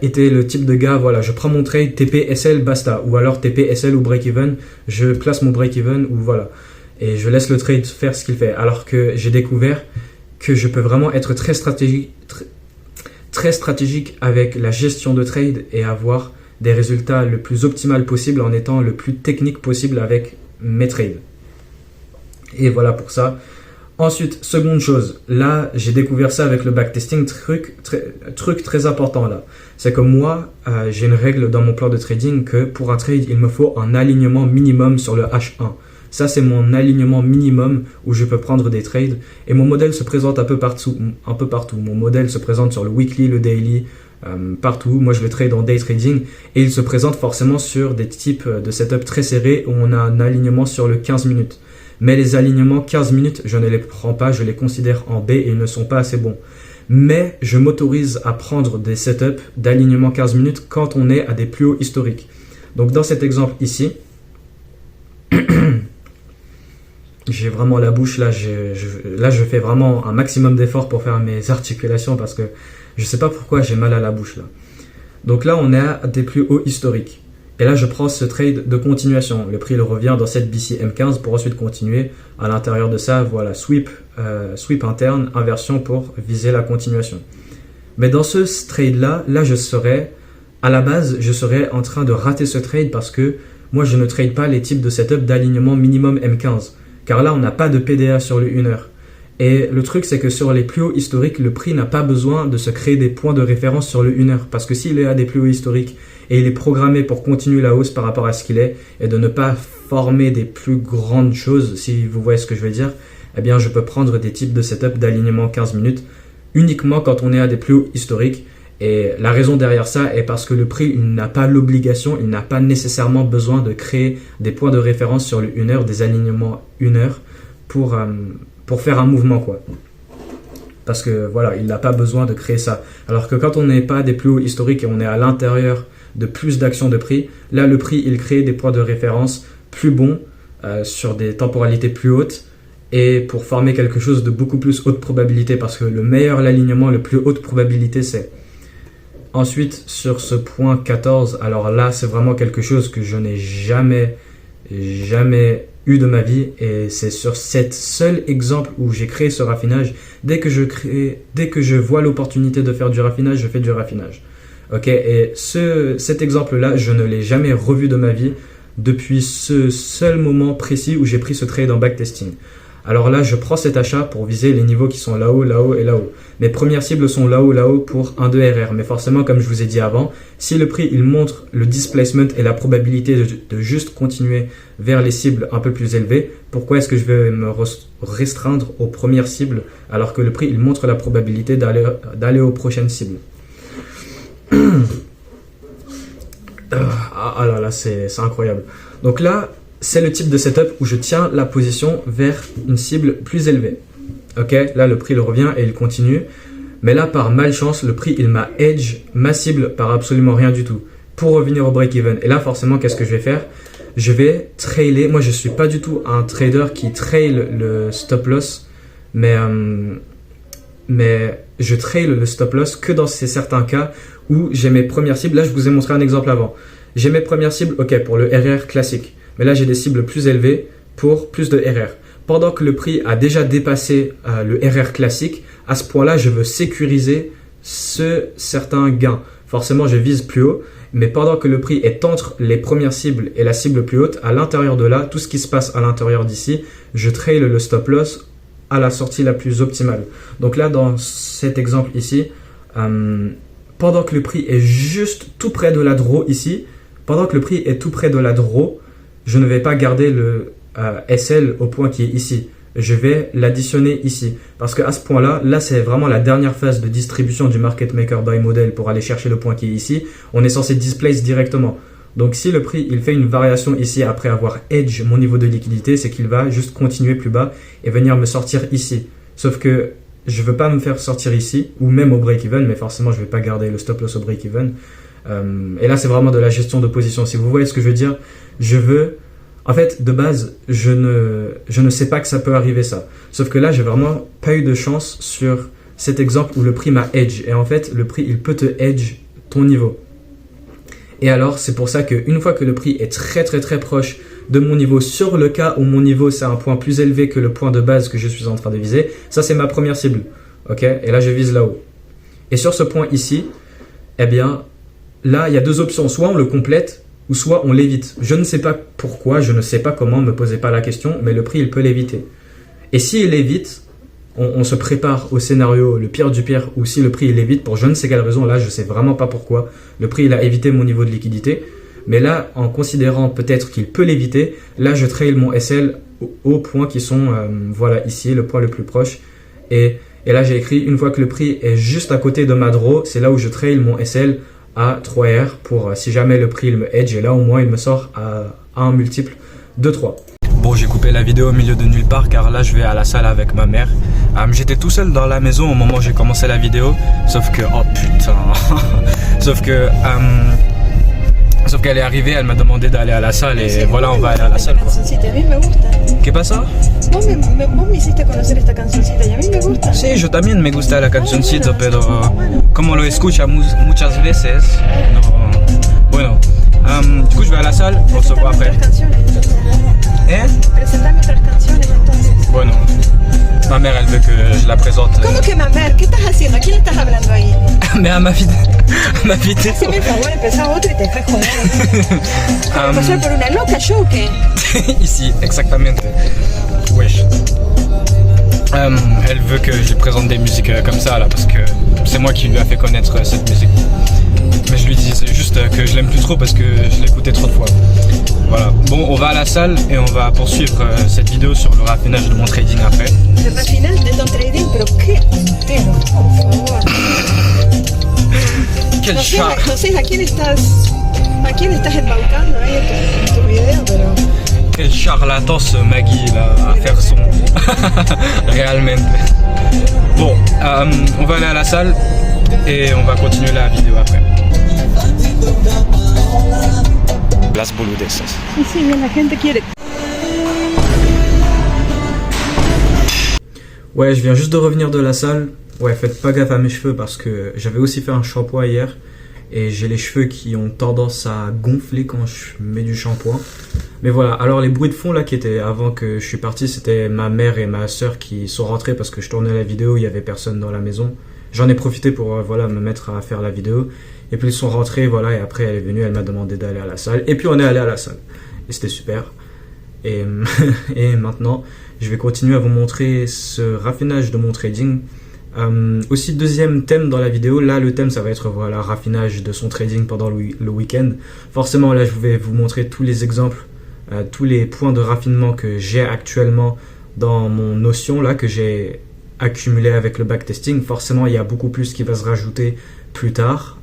été le type de gars, voilà, je prends mon trade, TP, SL, basta. Ou alors TP, SL ou break-even, je place mon break-even ou voilà. Et je laisse le trade faire ce qu'il fait. Alors que j'ai découvert que je peux vraiment être très stratégique avec la gestion de trade et avoir des résultats le plus optimal possible en étant le plus technique possible avec mes trades. Et voilà pour ça. Ensuite, seconde chose, là j'ai découvert ça avec le backtesting, truc très important là. C'est que moi, j'ai une règle dans mon plan de trading que pour un trade, il me faut un alignement minimum sur le H1. Ça c'est mon alignement minimum où je peux prendre des trades. Et mon modèle se présente un peu partout. Mon modèle se présente sur le weekly, le daily, partout. Moi je le trade en day trading et il se présente forcément sur des types de setup très serrés où on a un alignement sur le 15 minutes. Mais les alignements 15 minutes, je ne les prends pas, je les considère en B et ils ne sont pas assez bons. Mais je m'autorise à prendre des setups d'alignement 15 minutes quand on est à des plus hauts historiques. Donc dans cet exemple ici, j'ai vraiment la bouche, là je fais vraiment un maximum d'efforts pour faire mes articulations parce que je ne sais pas pourquoi j'ai mal à la bouche là. Donc là on est à des plus hauts historiques. Et là, je prends ce trade de continuation. Le prix il revient dans cette BC M15 pour ensuite continuer. À l'intérieur de ça, voilà, sweep interne, inversion pour viser la continuation. Mais dans ce trade-là, à la base, je serais en train de rater ce trade parce que moi, je ne trade pas les types de setup d'alignement minimum M15. Car là, on n'a pas de PDA sur le 1 heure. Et le truc, c'est que sur les plus hauts historiques, le prix n'a pas besoin de se créer des points de référence sur le 1 heure. Parce que s'il est à des plus hauts historiques et il est programmé pour continuer la hausse par rapport à ce qu'il est et de ne pas former des plus grandes choses, si vous voyez ce que je veux dire, eh bien, je peux prendre des types de setup d'alignement 15 minutes uniquement quand on est à des plus hauts historiques. Et la raison derrière ça est parce que le prix, il n'a pas l'obligation, il n'a pas nécessairement besoin de créer des points de référence sur le 1 heure, des alignements 1 heure pour faire un mouvement, quoi. Parce que voilà, il n'a pas besoin de créer ça. Alors que quand on n'est pas des plus hauts historiques et on est à l'intérieur de plus d'actions de prix, là le prix il crée des points de référence plus bons sur des temporalités plus hautes et pour former quelque chose de beaucoup plus haute probabilité, parce que le meilleur l'alignement, le plus haute probabilité c'est. Ensuite sur ce point 14, alors là c'est vraiment quelque chose que je n'ai jamais eu de ma vie et c'est sur cet seul exemple où j'ai créé ce raffinage. Dès que je vois l'opportunité de faire du raffinage, je fais du raffinage. Ok, et cet exemple-là, je ne l'ai jamais revu de ma vie depuis ce seul moment précis où j'ai pris ce trade en backtesting. Alors là, je prends cet achat pour viser les niveaux qui sont là-haut, là-haut et là-haut. Mes premières cibles sont là-haut, là-haut pour 1, 2 RR. Mais forcément, comme je vous ai dit avant, si le prix il montre le displacement et la probabilité de juste continuer vers les cibles un peu plus élevées, pourquoi est-ce que je vais me restreindre aux premières cibles alors que le prix il montre la probabilité d'aller aux prochaines cibles? Ah là là, c'est incroyable. Donc là, c'est le type de setup où je tiens la position vers une cible plus élevée. Ok, là le prix il revient et il continue. Mais là, par malchance, le prix il m'a edge ma cible par absolument rien du tout pour revenir au break-even. Et là, forcément, qu'est-ce que je vais faire? Je vais trailer. Moi, je suis pas du tout un trader qui trail le stop loss, mais je trail le stop loss que dans ces certains cas où j'ai mes premières cibles. Là, je vous ai montré un exemple avant. J'ai mes premières cibles, ok, pour le RR classique. Mais là, j'ai des cibles plus élevées pour plus de RR. Pendant que le prix a déjà dépassé le RR classique, à ce point-là, je veux sécuriser ce certain gain. Forcément, je vise plus haut, mais pendant que le prix est entre les premières cibles et la cible plus haute, à l'intérieur de là, tout ce qui se passe à l'intérieur d'ici, je trail le stop loss à la sortie la plus optimale. Donc là, dans cet exemple ici, pendant que le prix est juste tout près de la draw ici, pendant que le prix est tout près de la draw, je ne vais pas garder le SL au point qui est ici. je vais l'additionner ici. Parce qu'à ce point-là, là c'est vraiment la dernière phase de distribution du market maker buy model pour aller chercher le point qui est ici. On est censé displace directement. Donc si le prix il fait une variation ici après avoir edge mon niveau de liquidité, c'est qu'il va juste continuer plus bas et venir me sortir ici. Sauf que je veux pas me faire sortir ici ou même au break-even, mais forcément je vais pas garder le stop loss au break-even. Et là c'est vraiment de la gestion de position. Si vous voyez ce que je veux dire, en fait, de base, je ne sais pas que ça peut arriver ça. Sauf que là, j'ai vraiment pas eu de chance sur cet exemple où le prix m'a edge. Et en fait, le prix, il peut te edge ton niveau. Et alors, c'est pour ça qu'une fois que le prix est très très très proche de mon niveau, sur le cas où mon niveau, c'est un point plus élevé que le point de base que je suis en train de viser, ça c'est ma première cible. Ok? Et là, je vise là-haut. Et sur ce point ici, eh bien, là, il y a deux options. Soit on le complète, ou soit on l'évite. Je ne sais pas pourquoi, je ne sais pas comment, me posez pas la question, mais le prix, il peut l'éviter. Et s'il l'évite, on se prépare au scénario le pire du pire, ou si le prix, il l'évite pour je ne sais quelle raison, là, je sais vraiment pas pourquoi. Le prix, il a évité mon niveau de liquidité. Mais là, en considérant peut-être qu'il peut l'éviter, là, je trail mon SL aux points qui sont, voilà, ici, le point le plus proche. Et là, j'ai écrit, une fois que le prix est juste à côté de ma draw, c'est là où je trail mon SL à 3R pour si jamais le prix il me edge, et là au moins il me sort à un multiple de 3. Bon, j'ai coupé la vidéo au milieu de nulle part car là je vais à la salle avec ma mère. J'étais tout seul dans la maison au moment où j'ai commencé la vidéo, sauf que, oh putain, sauf qu'elle est arrivée, elle m'a demandé d'aller à la salle et voilà, on va aller à la salle quoi. ¿Qué pasa? Vos me hiciste conocer esta cancioncita y a mí me gusta. Sí, yo también me gusta la cancioncita, pero como lo escucha muchas veces, no. Bueno, du coup je vais à la salle, on se voit après. ¿Eh? Presentame otras canciones entonces. Bueno, ma mère elle veut que je la présente. ¿Cómo que mamá? ¿Qué estás haciendo? ¿A quién le estás hablando ahí? Mais à ma vie. Haceme el favor, empezá otro y te dejas joder. ¿Pasar por una loca yo o qué? Ici, exactamente. Wesh. Elle veut que je lui présente des musiques comme ça là, parce que c'est moi qui lui a fait connaître cette musique. Mais je lui dis juste que je l'aime plus trop parce que je l'ai écouté trop de fois. Voilà. Bon, on va à la salle et on va poursuivre cette vidéo sur le raffinage de mon trading après. Le raffinage de ton trading, pero qué pero, por favor. Quel No chat. sé a quién estás embaucando ahí en tu video, pero... Quel charlatan ce Maggie là à faire son. Réellement. Bon, on va aller à la salle et on va continuer la vidéo après. Las boludeces. Sí, bien, la gente quiere. Ouais, je viens juste de revenir de la salle. Ouais, faites pas gaffe à mes cheveux parce que j'avais aussi fait un shampoing hier. Et j'ai les cheveux qui ont tendance à gonfler quand je mets du shampoing. Mais voilà, alors les bruits de fond là qui étaient avant que je suis parti, c'était ma mère et ma soeur qui sont rentrées parce que je tournais la vidéo, il y avait personne dans la maison. J'en ai profité pour voilà, me mettre à faire la vidéo. Et puis ils sont rentrés, voilà, et après elle est venue, elle m'a demandé d'aller à la salle. Et puis on est allé à la salle. Et c'était super. Et maintenant, je vais continuer à vous montrer ce raffinage de mon trading. Aussi deuxième thème dans la vidéo, là le thème ça va être voilà, raffinage de son trading pendant le week-end. Forcément là je vais vous montrer tous les exemples, tous les points de raffinement que j'ai actuellement dans mon notion là que j'ai accumulé avec le backtesting. Forcément il y a beaucoup plus qui va se rajouter plus tard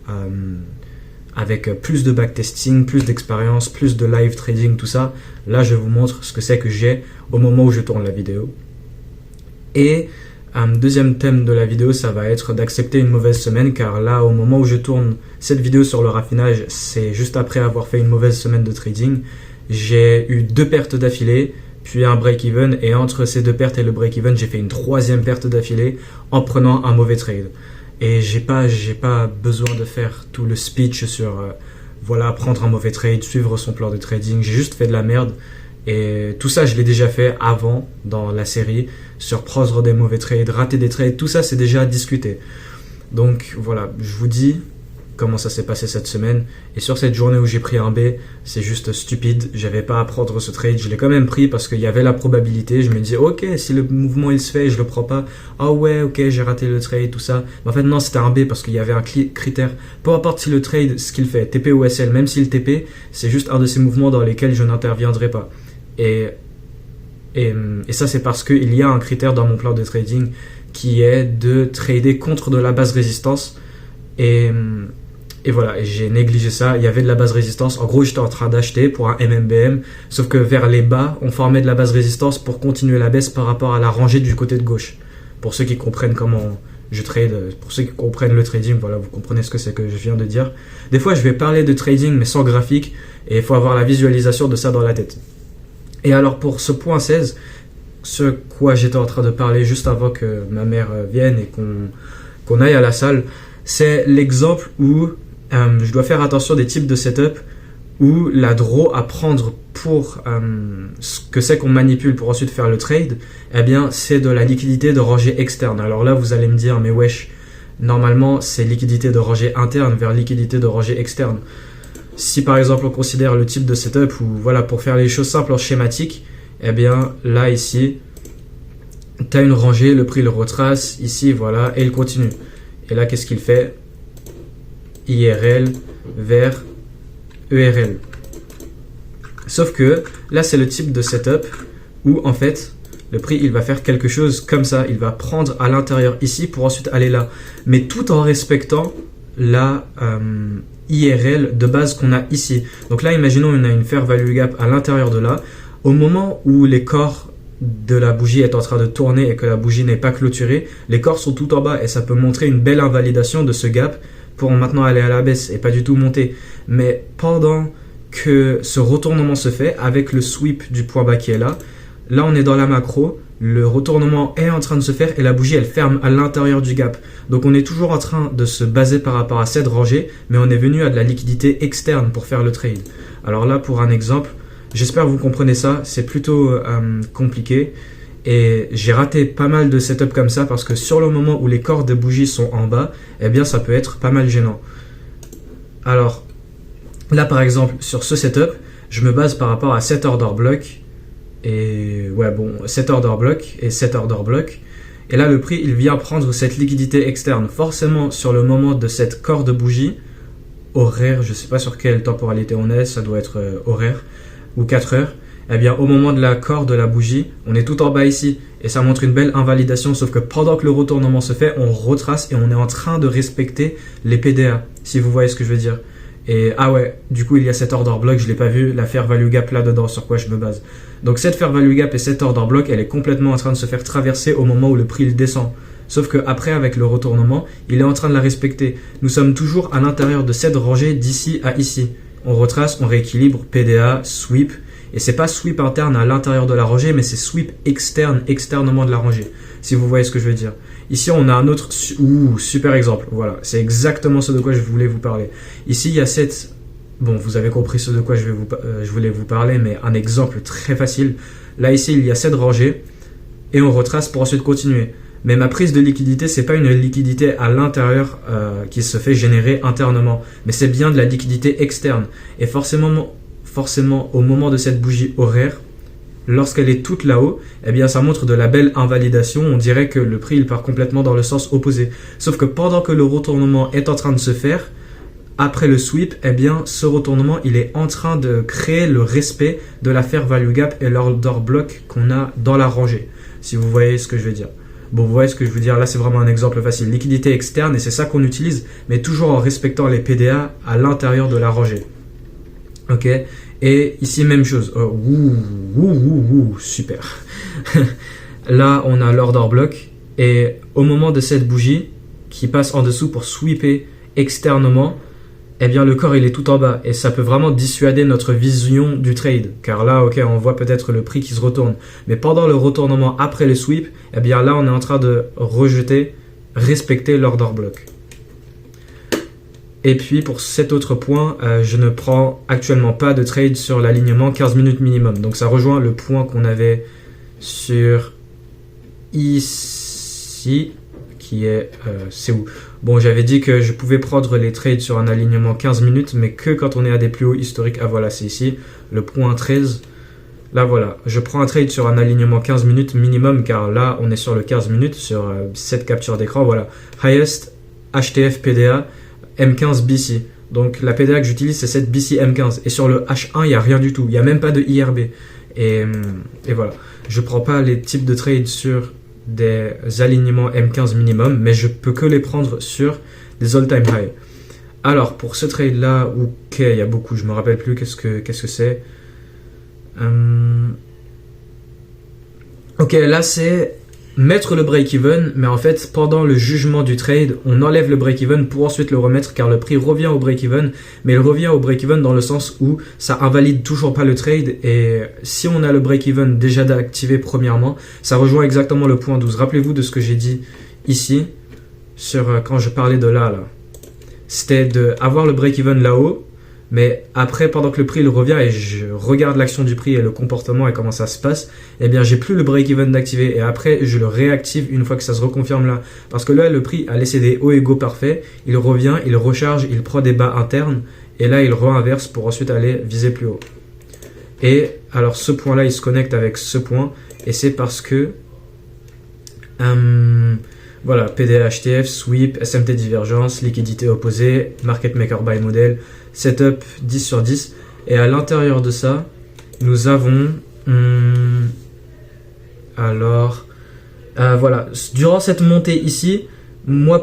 avec plus de backtesting, plus d'expérience, plus de live trading, tout ça. Là je vous montre ce que c'est que j'ai au moment où je tourne la vidéo. Et deuxième thème de la vidéo, ça va être d'accepter une mauvaise semaine, car là, au moment où je tourne cette vidéo sur le raffinage, c'est juste après avoir fait une mauvaise semaine de trading. J'ai eu 2 pertes d'affilée, puis un break-even, et entre ces 2 pertes et le break-even, j'ai fait une 3e perte d'affilée en prenant un mauvais trade. Et j'ai pas besoin de faire tout le speech sur voilà, prendre un mauvais trade, suivre son plan de trading. J'ai juste fait de la merde. Et tout ça, je l'ai déjà fait avant dans la série, sur prendre des mauvais trades, rater des trades, tout ça c'est déjà discuté. Donc voilà, je vous dis comment ça s'est passé cette semaine. Et sur cette journée où j'ai pris un B, c'est juste stupide, j'avais pas à prendre ce trade, je l'ai quand même pris parce qu'il y avait la probabilité. Je me dis ok, si le mouvement il se fait et je le prends pas, ah ouais ok j'ai raté le trade, tout ça. Mais en fait non, c'était un B parce qu'il y avait un critère, peu importe si le trade, ce qu'il fait, TP ou SL, même si le TP, c'est juste un de ces mouvements dans lesquels je n'interviendrai pas. Et Et ça, c'est parce qu'il y a un critère dans mon plan de trading qui est de trader contre de la base résistance. Et voilà, et j'ai négligé ça. Il y avait de la base résistance. En gros, j'étais en train d'acheter pour un MMBM, sauf que vers les bas, on formait de la base résistance pour continuer la baisse par rapport à la rangée du côté de gauche. Pour ceux qui comprennent comment je trade, pour ceux qui comprennent le trading, voilà, vous comprenez ce que c'est que je viens de dire. Des fois, je vais parler de trading, mais sans graphique, et il faut avoir la visualisation de ça dans la tête. Et alors, pour ce point 16, ce quoi j'étais en train de parler juste avant que ma mère vienne et qu'on aille à la salle, c'est l'exemple où je dois faire attention des types de setup où la draw à prendre pour ce que c'est qu'on manipule pour ensuite faire le trade, eh bien c'est de la liquidité de rangée externe. Alors là vous allez me dire mais wesh, normalement c'est liquidité de rangée interne vers liquidité de rangée externe. Si par exemple on considère le type de setup où voilà, pour faire les choses simples en schématique, eh bien là ici tu as une rangée, le prix le retrace, ici voilà, et il continue. Et là qu'est-ce qu'il fait? IRL vers ERL. Sauf que là c'est le type de setup où en fait le prix il va faire quelque chose comme ça, il va prendre à l'intérieur ici pour ensuite aller là, mais tout en respectant la IRL de base qu'on a ici. Donc là imaginons on a une fair value gap à l'intérieur de là, au moment où les corps de la bougie est en train de tourner et que la bougie n'est pas clôturée, les corps sont tout en bas et ça peut montrer une belle invalidation de ce gap pour maintenant aller à la baisse et pas du tout monter. Mais pendant que ce retournement se fait avec le sweep du point bas qui est là on est dans la macro, le retournement est en train de se faire et la bougie elle ferme à l'intérieur du gap. Donc on est toujours en train de se baser par rapport à cette rangée, mais on est venu à de la liquidité externe pour faire le trade. Alors là pour un exemple, j'espère que vous comprenez ça, c'est plutôt compliqué. Et j'ai raté pas mal de setups comme ça parce que sur le moment où les corps de bougies sont en bas, eh bien ça peut être pas mal gênant. Alors là par exemple sur ce setup, je me base par rapport à cet order block et ouais bon cet order block et cet order block. Et là le prix il vient prendre cette liquidité externe. Forcément sur le moment de cette corps de bougie horaire, je sais pas sur quelle temporalité on est, ça doit être horaire ou 4 heures. Eh bien, au moment de la corde de la bougie, on est tout en bas ici et ça montre une belle invalidation, sauf que pendant que le retournement se fait, on retrace et on est en train de respecter les PDA, si vous voyez ce que je veux dire. Et ah ouais, du coup, il y a cet order block, je l'ai pas vu, la fair value gap là-dedans, sur quoi je me base. Donc cette fair value gap et cet order block, elle est complètement en train de se faire traverser au moment où le prix il descend. Sauf que après, avec le retournement, il est en train de la respecter. Nous sommes toujours à l'intérieur de cette rangée d'ici à ici. On retrace, on rééquilibre, PDA, sweep. Et c'est pas sweep interne à l'intérieur de la rangée, mais c'est sweep externe, externement de la rangée. Si vous voyez ce que je veux dire. Ici, on a un autre super exemple. Voilà, c'est exactement ce de quoi je voulais vous parler. Ici, il y a cette... Bon, vous avez compris ce de quoi je voulais vous parler, mais un exemple très facile. Là, ici, il y a cette rangée et on retrace pour ensuite continuer. Mais ma prise de liquidité, c'est pas une liquidité à l'intérieur qui se fait générer internement, mais c'est bien de la liquidité externe. Et forcément, au moment de cette bougie horaire, lorsqu'elle est toute là-haut, eh bien ça montre de la belle invalidation. On dirait que le prix il part complètement dans le sens opposé. Sauf que pendant que le retournement est en train de se faire, après le sweep, eh bien ce retournement il est en train de créer le respect de la fair value gap et l'order block qu'on a dans la rangée. Si vous voyez ce que je veux dire. Bon, vous voyez ce que je veux dire, là c'est vraiment un exemple facile. Liquidité externe et c'est ça qu'on utilise, mais toujours en respectant les PDA à l'intérieur de la rangée. Ok, et ici même chose. Super. Là on a l'order block et au moment de cette bougie qui passe en dessous pour sweeper externement, eh bien le corps il est tout en bas et ça peut vraiment dissuader notre vision du trade, car là ok on voit peut-être le prix qui se retourne, mais pendant le retournement après le sweep, eh bien là on est en train de respecter l'order block. Et puis pour cet autre point, je ne prends actuellement pas de trade sur l'alignement 15 minutes minimum. Donc ça rejoint le point qu'on avait sur ici, qui est... c'est où? Bon, j'avais dit que je pouvais prendre les trades sur un alignement 15 minutes, mais que quand on est à des plus hauts historiques. Ah voilà, c'est ici, le point 13. Là voilà, je prends un trade sur un alignement 15 minutes minimum, car là on est sur le 15 minutes, sur cette capture d'écran. Voilà, highest, HTF, PDA, M15 BC. Donc la PDA que j'utilise c'est cette BC M15 et sur le H1 il n'y a rien du tout, il n'y a même pas de IRB. et voilà. Je prends pas les types de trades sur des alignements M15 minimum, mais je peux que les prendre sur des all-time high. Alors, pour ce trade-là, ok, il y a beaucoup, je me rappelle plus qu'est-ce que c'est. Ok, là c'est mettre le break-even, mais en fait, pendant le jugement du trade, on enlève le break-even pour ensuite le remettre, car le prix revient au break-even, mais il revient au break-even dans le sens où ça invalide toujours pas le trade, et si on a le break-even déjà activé premièrement, ça rejoint exactement le point 12. Rappelez-vous de ce que j'ai dit ici, sur quand je parlais de là. C'était d'avoir le break-even là-haut, mais après, pendant que le prix il revient et je regarde l'action du prix et le comportement et comment ça se passe, eh bien j'ai plus le break-even d'activer et après je le réactive une fois que ça se reconfirme là. Parce que là le prix a laissé des hauts égaux parfaits, il revient, il recharge, il prend des bas internes et là il re-inverse pour ensuite aller viser plus haut. Et alors ce point là il se connecte avec ce point et c'est parce que voilà, PDHTF, sweep, SMT divergence, liquidité opposée, market maker buy model, setup 10 sur 10. Et à l'intérieur de ça, nous avons... voilà, durant cette montée ici,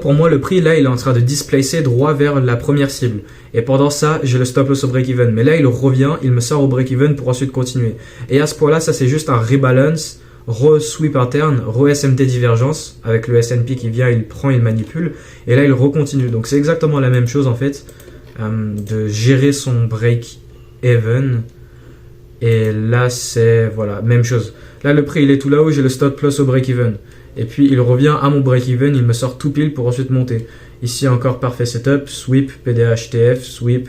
pour moi, le prix, là, il est en train de displacer droit vers la première cible. Et pendant ça, j'ai le stop loss au break-even. Mais là, il revient, il me sort au break-even pour ensuite continuer. Et à ce point-là, ça, c'est juste un rebalance, re-sweep interne, re-SMT divergence, avec le S&P qui vient, il prend, il manipule, et là il recontinue. Donc c'est exactement la même chose en fait, de gérer son break-even, et là c'est, voilà, même chose. Là le prix il est tout là-haut, j'ai le stop loss au break-even, et puis il revient à mon break-even, il me sort tout pile pour ensuite monter. Ici encore parfait setup, sweep, PDHTF, sweep,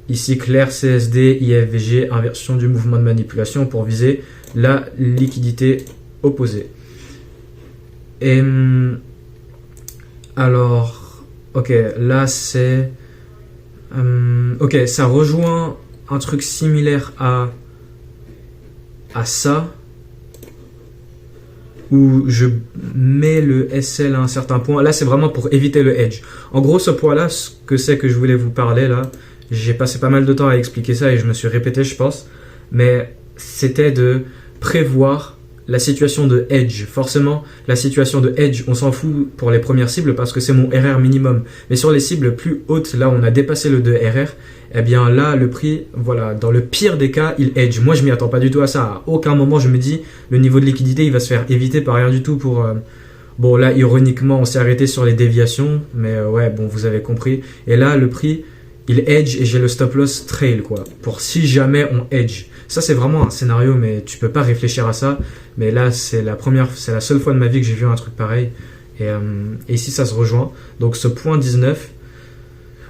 ici clair CSD, IFVG, inversion du mouvement de manipulation pour viser la liquidité opposée. Et alors, ok, là c'est... ok, ça rejoint un truc similaire à ça, où je mets le SL à un certain point. Là c'est vraiment pour éviter le hedge. En gros ce point là, ce que c'est que je voulais vous parler là, j'ai passé pas mal de temps à expliquer ça et je me suis répété je pense, mais c'était de prévoir la situation de hedge. Forcément, la situation de hedge, on s'en fout pour les premières cibles parce que c'est mon RR minimum. Mais sur les cibles plus hautes, là on a dépassé le 2 RR, eh bien là le prix, voilà, dans le pire des cas, il hedge. Moi je m'y attends pas du tout à ça. À aucun moment je me dis le niveau de liquidité il va se faire éviter par rien du tout pour... Bon là ironiquement on s'est arrêté sur les déviations, mais ouais bon vous avez compris. Et là le prix il hedge et j'ai le stop loss trail quoi, pour si jamais on hedge. Ça c'est vraiment un scénario mais tu peux pas réfléchir à ça, mais là c'est la seule fois de ma vie que j'ai vu un truc pareil, et ici ça se rejoint, donc ce point 19,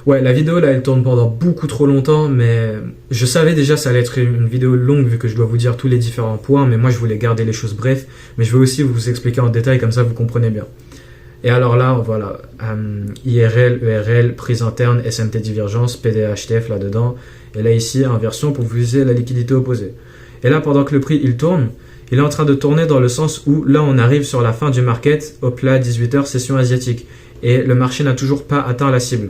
ouais la vidéo là elle tourne pendant beaucoup trop longtemps, mais je savais déjà ça allait être une vidéo longue vu que je dois vous dire tous les différents points, mais moi je voulais garder les choses brefs, mais je vais aussi vous expliquer en détail comme ça vous comprenez bien. Et alors là, voilà, IRL, ERL, prise interne, SMT divergence, PDHTF là-dedans. Et là ici, inversion pour viser la liquidité opposée. Et là, pendant que le prix il tourne, il est en train de tourner dans le sens où là on arrive sur la fin du market, hop là, 18h, session asiatique. Et le marché n'a toujours pas atteint la cible.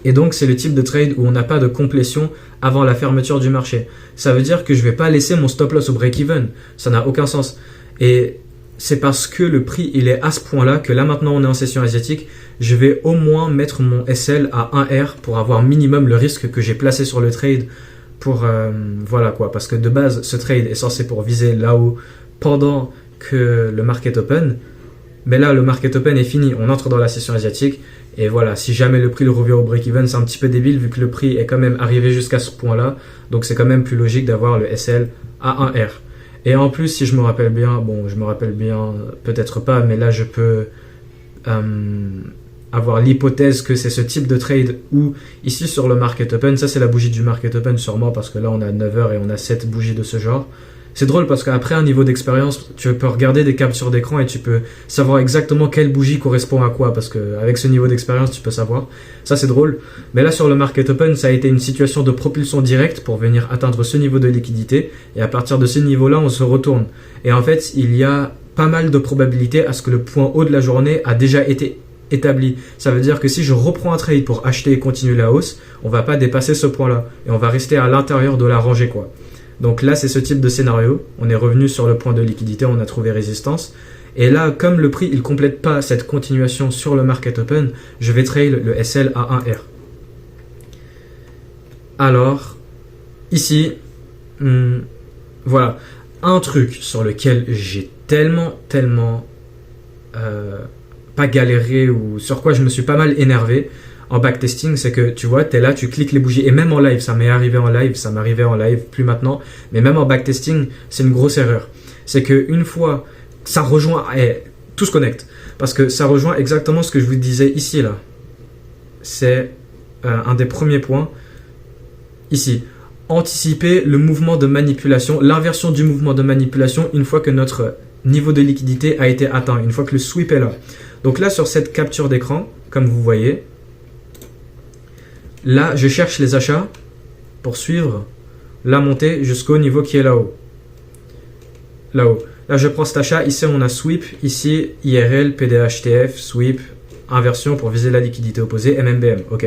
Et donc c'est le type de trade où on n'a pas de complétion avant la fermeture du marché. Ça veut dire que je ne vais pas laisser mon stop loss au break-even. Ça n'a aucun sens. Et c'est parce que le prix il est à ce point là que là maintenant on est en session asiatique, je vais au moins mettre mon SL à 1R pour avoir minimum le risque que j'ai placé sur le trade pour voilà quoi, parce que de base ce trade est censé pour viser là-haut pendant que le market open, mais là le market open est fini, on entre dans la session asiatique et voilà, si jamais le prix le revient au break-even c'est un petit peu débile vu que le prix est quand même arrivé jusqu'à ce point là, donc c'est quand même plus logique d'avoir le SL à 1R. Et en plus, si je me rappelle bien, bon, je me rappelle bien, peut-être pas, mais là, je peux avoir l'hypothèse que c'est ce type de trade où, ici, sur le Market Open, ça, c'est la bougie du Market Open, sûrement, parce que là, on a 9h et on a 7 bougies de ce genre. C'est drôle parce qu'après un niveau d'expérience, tu peux regarder des captures d'écran et tu peux savoir exactement quelle bougie correspond à quoi, parce qu'avec ce niveau d'expérience, tu peux savoir. Ça, c'est drôle. Mais là, sur le Market Open, ça a été une situation de propulsion directe pour venir atteindre ce niveau de liquidité. Et à partir de ce niveau-là, on se retourne. Et en fait, il y a pas mal de probabilités à ce que le point haut de la journée a déjà été établi. Ça veut dire que si je reprends un trade pour acheter et continuer la hausse, on va pas dépasser ce point-là. Et on va rester à l'intérieur de la rangée, quoi. Donc là, c'est ce type de scénario. On est revenu sur le point de liquidité, on a trouvé résistance. Et là, comme le prix, il complète pas cette continuation sur le market open, je vais trail le SL à 1R. Alors, ici, voilà, un truc sur lequel j'ai tellement pas galéré ou sur quoi je me suis pas mal énervé en backtesting, c'est que tu vois, tu es là, tu cliques les bougies, et même en live, ça m'arrivait en live, plus maintenant, mais même en backtesting, c'est une grosse erreur. C'est qu'une fois, ça rejoint, tout se connecte, parce que ça rejoint exactement ce que je vous disais ici, là. C'est un des premiers points, ici. Anticiper le mouvement de manipulation, l'inversion du mouvement de manipulation une fois que notre niveau de liquidité a été atteint, une fois que le sweep est là. Donc là, sur cette capture d'écran, comme vous voyez, là, je cherche les achats pour suivre la montée jusqu'au niveau qui est là-haut. Là-haut. Là, je prends cet achat. Ici, on a sweep. Ici, IRL, PDHTF, sweep, inversion pour viser la liquidité opposée, MMBM. OK.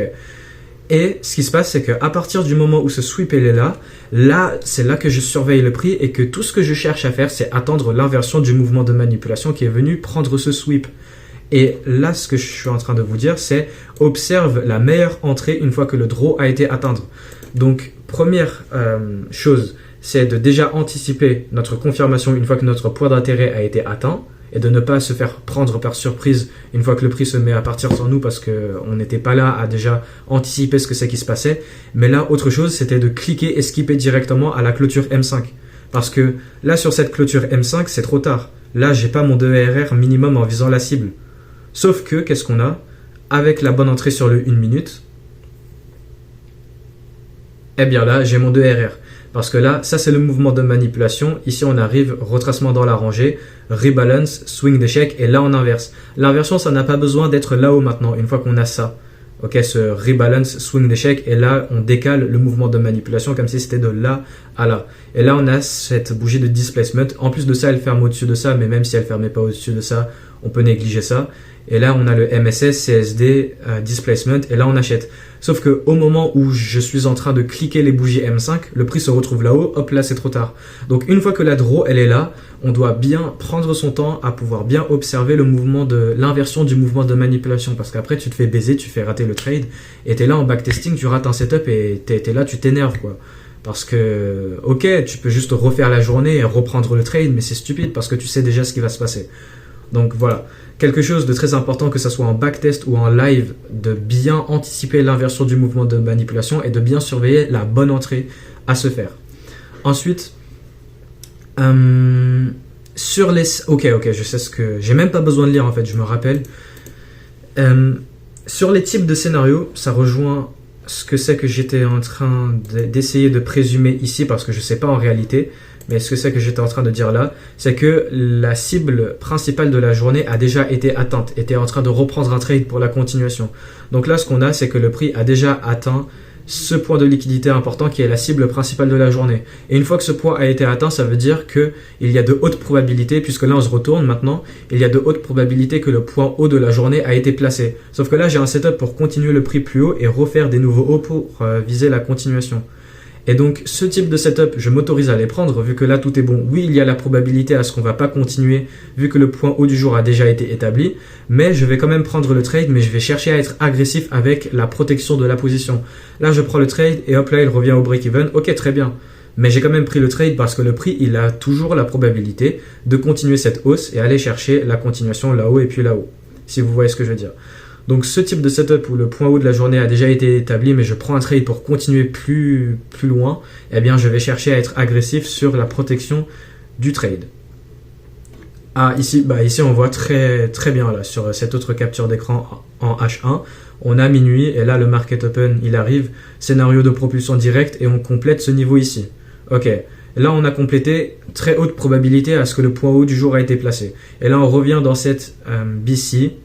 Et ce qui se passe, c'est qu'à partir du moment où ce sweep est là, c'est là que je surveille le prix et que tout ce que je cherche à faire, c'est attendre l'inversion du mouvement de manipulation qui est venu prendre ce sweep. Et là, ce que je suis en train de vous dire, c'est observe la meilleure entrée une fois que le draw a été atteint. Donc, première chose, c'est de déjà anticiper notre confirmation une fois que notre point d'intérêt a été atteint et de ne pas se faire prendre par surprise une fois que le prix se met à partir sur nous parce qu'on n'était pas là à déjà anticiper ce que c'est qui se passait. Mais là, autre chose, c'était de cliquer et skipper directement à la clôture M5. Parce que là, sur cette clôture M5, c'est trop tard. Là, j'ai pas mon 2RR minimum en visant la cible. Sauf que, qu'est-ce qu'on a? Avec la bonne entrée sur le 1 minute, eh bien là, j'ai mon 2RR. Parce que là, ça c'est le mouvement de manipulation. Ici, on arrive, retracement dans la rangée, rebalance, swing d'échec, et là on inverse. L'inversion, ça n'a pas besoin d'être là-haut maintenant, une fois qu'on a ça. Ok, ce rebalance, swing d'échec, et là on décale le mouvement de manipulation comme si c'était de là à là. Et là on a cette bougie de displacement. En plus de ça, elle ferme au-dessus de ça, mais même si elle fermait pas au-dessus de ça, on peut négliger ça. Et là on a le MSS, CSD, displacement, et là on achète. Sauf que au moment où je suis en train de cliquer les bougies M5, le prix se retrouve là-haut, hop là c'est trop tard. Donc une fois que la draw elle est là, on doit bien prendre son temps à pouvoir bien observer le mouvement de l'inversion du mouvement de manipulation, parce qu'après tu te fais baiser, tu fais rater le trade, et t'es là en backtesting, tu rates un setup et t'es là, tu t'énerves quoi. Parce que, ok, tu peux juste refaire la journée et reprendre le trade, mais c'est stupide parce que tu sais déjà ce qui va se passer. Donc voilà, quelque chose de très important, que ce soit en backtest ou en live, de bien anticiper l'inversion du mouvement de manipulation et de bien surveiller la bonne entrée à se faire. Ensuite, sur les... Ok, je sais ce que... J'ai même pas besoin de lire en fait, je me rappelle. Sur les types de scénarios, ça rejoint ce que c'est que j'étais en train d'essayer de présumer ici, parce que je sais pas en réalité. Mais ce que c'est que j'étais en train de dire là, c'est que la cible principale de la journée a déjà été atteinte, était en train de reprendre un trade pour la continuation. Donc là, ce qu'on a, c'est que le prix a déjà atteint ce point de liquidité important qui est la cible principale de la journée. Et une fois que ce point a été atteint, ça veut dire qu'il y a de hautes probabilités, puisque là on se retourne maintenant, il y a de hautes probabilités que le point haut de la journée a été placé. Sauf que là, j'ai un setup pour continuer le prix plus haut et refaire des nouveaux hauts pour viser la continuation. Et donc, ce type de setup, je m'autorise à les prendre, vu que là, tout est bon. Oui, il y a la probabilité à ce qu'on ne va pas continuer, vu que le point haut du jour a déjà été établi, mais je vais quand même prendre le trade, mais je vais chercher à être agressif avec la protection de la position. Là, je prends le trade, et hop là, il revient au break-even. Ok, très bien. Mais j'ai quand même pris le trade parce que le prix, il a toujours la probabilité de continuer cette hausse et aller chercher la continuation là-haut et puis là-haut, si vous voyez ce que je veux dire. Donc ce type de setup où le point haut de la journée a déjà été établi, mais je prends un trade pour continuer plus loin, eh bien je vais chercher à être agressif sur la protection du trade. Ah, ici on voit très bien là, sur cette autre capture d'écran en H1, on a minuit et là le market open il arrive, scénario de propulsion directe et on complète ce niveau ici. Ok, là on a complété, très haute probabilité à ce que le point haut du jour a été placé. Et là on revient dans cette BC,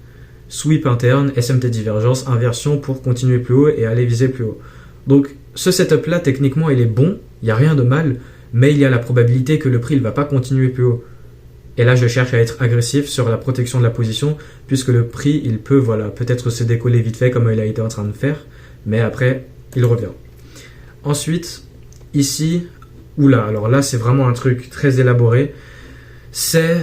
sweep interne, SMT divergence, inversion pour continuer plus haut et aller viser plus haut. Donc ce setup là techniquement il est bon, il n'y a rien de mal, mais il y a la probabilité que le prix ne va pas continuer plus haut. Et là je cherche à être agressif sur la protection de la position, puisque le prix il peut peut-être se décoller vite fait comme il a été en train de faire, mais après il revient. Ensuite, ici, oula, alors là c'est vraiment un truc très élaboré, c'est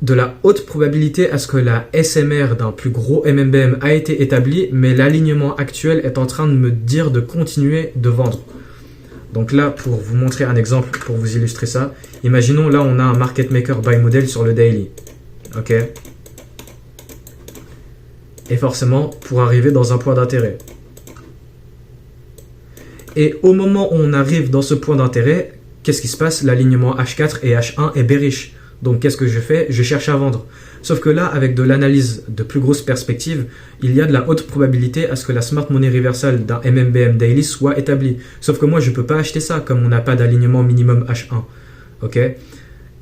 de la haute probabilité à ce que la SMR d'un plus gros MMBM a été établie, mais l'alignement actuel est en train de me dire de continuer de vendre. Donc là, pour vous montrer un exemple, pour vous illustrer ça, imaginons là on a un market maker buy model sur le daily. Ok. Et forcément, pour arriver dans un point d'intérêt. Et au moment où on arrive dans ce point d'intérêt, qu'est-ce qui se passe? L'alignement H4 et H1 est bearish. Donc qu'est-ce que je fais? Je cherche à vendre. Sauf que là, avec de l'analyse de plus grosse perspective, il y a de la haute probabilité à ce que la Smart Money Reversal d'un MMBM Daily soit établie. Sauf que moi, je ne peux pas acheter ça comme on n'a pas d'alignement minimum H1. Ok?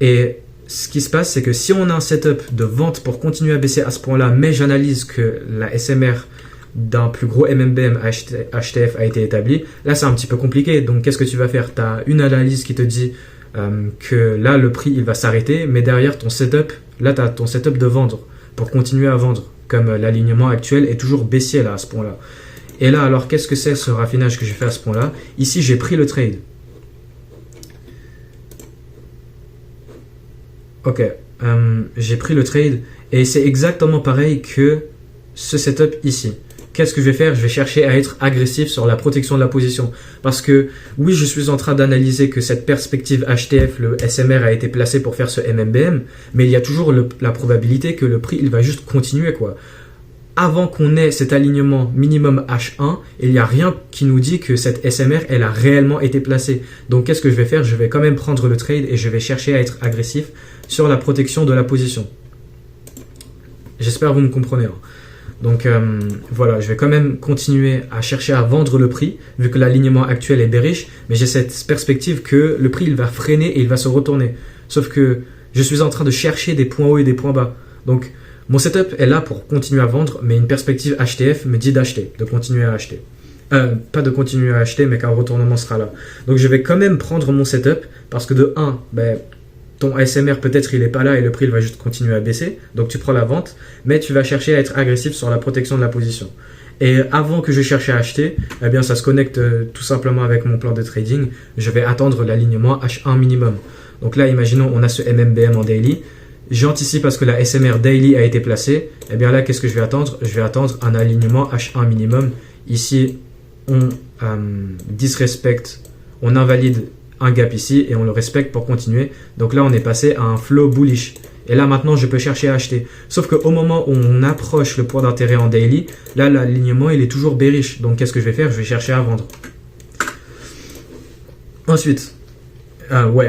Et ce qui se passe, c'est que si on a un setup de vente pour continuer à baisser à ce point-là, mais j'analyse que la SMR d'un plus gros MMBM HTF a été établie, là, c'est un petit peu compliqué. Donc, qu'est-ce que tu vas faire? Tu as une analyse qui te dit que là, le prix, il va s'arrêter, mais derrière ton setup, là, tu as ton setup de vendre pour continuer à vendre, comme l'alignement actuel est toujours baissier là, à ce point-là. Et là, alors, qu'est-ce que c'est ce raffinage que j'ai fait à ce point-là? Ici, j'ai pris le trade. Ok, j'ai pris le trade et c'est exactement pareil que ce setup ici. Qu'est-ce que je vais faire? Je vais chercher à être agressif sur la protection de la position. Parce que oui, je suis en train d'analyser que cette perspective HTF, le SMR a été placé pour faire ce MMBM, mais il y a toujours la probabilité que le prix, il va juste continuer, quoi. Avant qu'on ait cet alignement minimum H1, il n'y a rien qui nous dit que cette SMR, elle a réellement été placée. Donc, qu'est-ce que je vais faire? Je vais quand même prendre le trade et je vais chercher à être agressif sur la protection de la position. J'espère que vous me comprenez. Hein. Donc voilà, je vais quand même continuer à chercher à vendre le prix, vu que l'alignement actuel est bearish, mais j'ai cette perspective que le prix il va freiner et il va se retourner. Sauf que je suis en train de chercher des points hauts et des points bas. Donc mon setup est là pour continuer à vendre, mais une perspective HTF me dit d'acheter, de continuer à acheter. Pas de continuer à acheter, mais qu'un retournement sera là. Donc je vais quand même prendre mon setup, parce que de 1, ton SMR peut-être il n'est pas là et le prix il va juste continuer à baisser, donc tu prends la vente, mais tu vas chercher à être agressif sur la protection de la position. Et avant que je cherche à acheter, eh bien ça se connecte tout simplement avec mon plan de trading, je vais attendre l'alignement H1 minimum. Donc là imaginons on a ce MMBM en daily, j'anticipe parce que la SMR daily a été placée, eh bien là qu'est-ce que je vais attendre? Je vais attendre un alignement H1 minimum. Ici on disrespecte, on invalide un gap ici et on le respecte pour continuer. Donc là on est passé à un flow bullish et là maintenant je peux chercher à acheter, sauf qu'au moment où on approche le point d'intérêt en daily, là l'alignement il est toujours bearish, donc qu'est-ce que je vais faire? Je vais chercher à vendre. Ensuite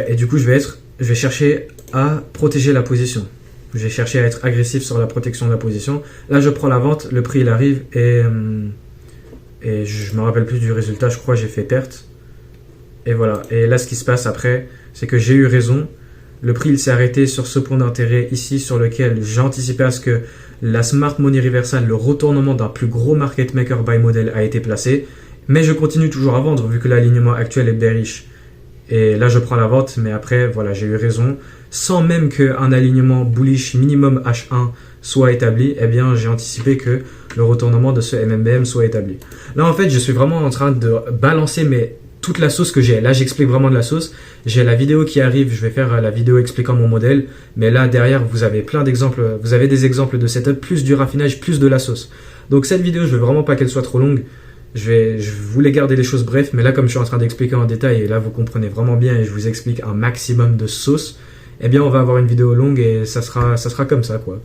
et du coup je vais chercher à protéger la position, je vais chercher à être agressif sur la protection de la position. Là je prends la vente, le prix il arrive et je me rappelle plus du résultat, je crois j'ai fait perte. Et voilà, et là ce qui se passe après, c'est que j'ai eu raison, le prix il s'est arrêté sur ce point d'intérêt ici sur lequel j'anticipais à ce que la Smart Money Reversal, le retournement d'un plus gros market maker buy model a été placé, mais je continue toujours à vendre vu que l'alignement actuel est bearish. Et là je prends la vente, mais après voilà, j'ai eu raison, sans même qu'un alignement bullish minimum H1 soit établi, eh bien j'ai anticipé que le retournement de ce MMBM soit établi. Là en fait je suis vraiment en train de balancer toute la sauce que j'ai. Là, j'explique vraiment de la sauce. J'ai la vidéo qui arrive. Je vais faire la vidéo expliquant mon modèle. Mais là, derrière, vous avez plein d'exemples. Vous avez des exemples de setup, plus du raffinage, plus de la sauce. Donc, cette vidéo, je veux vraiment pas qu'elle soit trop longue. Je voulais garder les choses brefs. Mais là, comme je suis en train d'expliquer en détail, et là, vous comprenez vraiment bien et je vous explique un maximum de sauce, eh bien, on va avoir une vidéo longue et ça sera comme ça, quoi.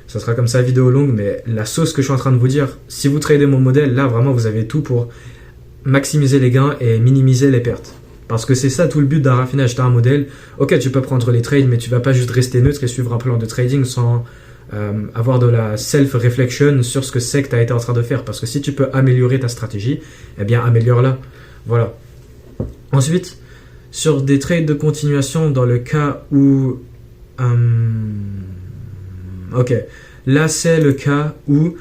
Ça sera comme ça, vidéo longue. Mais la sauce que je suis en train de vous dire, si vous tradez mon modèle, là, vraiment, vous avez tout pour maximiser les gains et minimiser les pertes. Parce que c'est ça tout le but d'un raffinage. Tu as un modèle, ok tu peux prendre les trades, mais tu vas pas juste rester neutre et suivre un plan de trading sans avoir de la self-reflection sur ce que c'est que tu as été en train de faire. Parce que si tu peux améliorer ta stratégie, eh bien améliore-la. Voilà. Ensuite, sur des trades de continuation, dans le cas où... ok, là c'est le cas où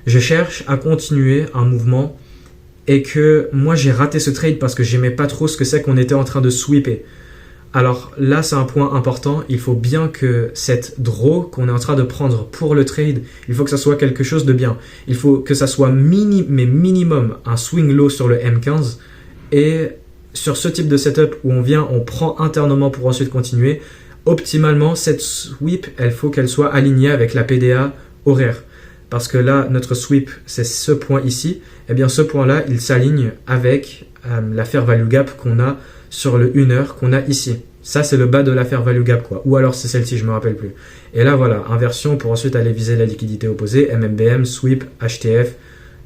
je cherche à continuer un mouvement et que moi j'ai raté ce trade parce que j'aimais pas trop ce que c'est qu'on était en train de sweeper. Alors là c'est un point important, il faut bien que cette draw qu'on est en train de prendre pour le trade, il faut que ça soit quelque chose de bien. Il faut que ça soit minimum un swing low sur le M15 et sur ce type de setup où on prend internement pour ensuite continuer, optimalement, cette sweep, il faut qu'elle soit alignée avec la PDA horaire. Parce que là, notre sweep, c'est ce point ici. Et bien, ce point-là, il s'aligne avec la fair value gap qu'on a sur le 1 heure qu'on a ici. Ça, c'est le bas de la fair value gap, quoi. Ou alors, c'est celle-ci, je me rappelle plus. Et là, voilà, inversion pour ensuite aller viser la liquidité opposée, MMBM, sweep, HTF,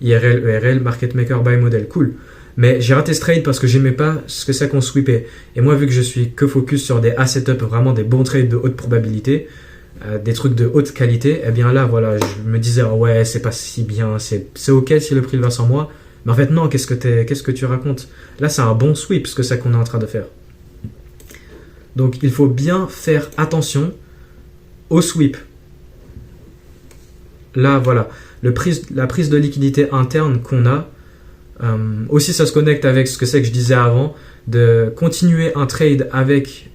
IRL, ERL, market maker, buy model, cool. Mais j'ai raté ce trade parce que j'aimais pas ce que c'est qu'on sweepait. Et moi, vu que je suis que focus sur des A-setup, vraiment des bons trades de haute probabilité, des trucs de haute qualité, eh bien là, voilà, je me disais, oh ouais, c'est pas si bien, c'est ok si le prix le va sans moi. Mais en fait, non, qu'est-ce que tu racontes? Là, c'est un bon sweep, ce que c'est qu'on est en train de faire. Donc, il faut bien faire attention au sweep. Là, voilà, la prise de liquidité interne qu'on a, aussi, ça se connecte avec ce que c'est que je disais avant, de continuer un trade avec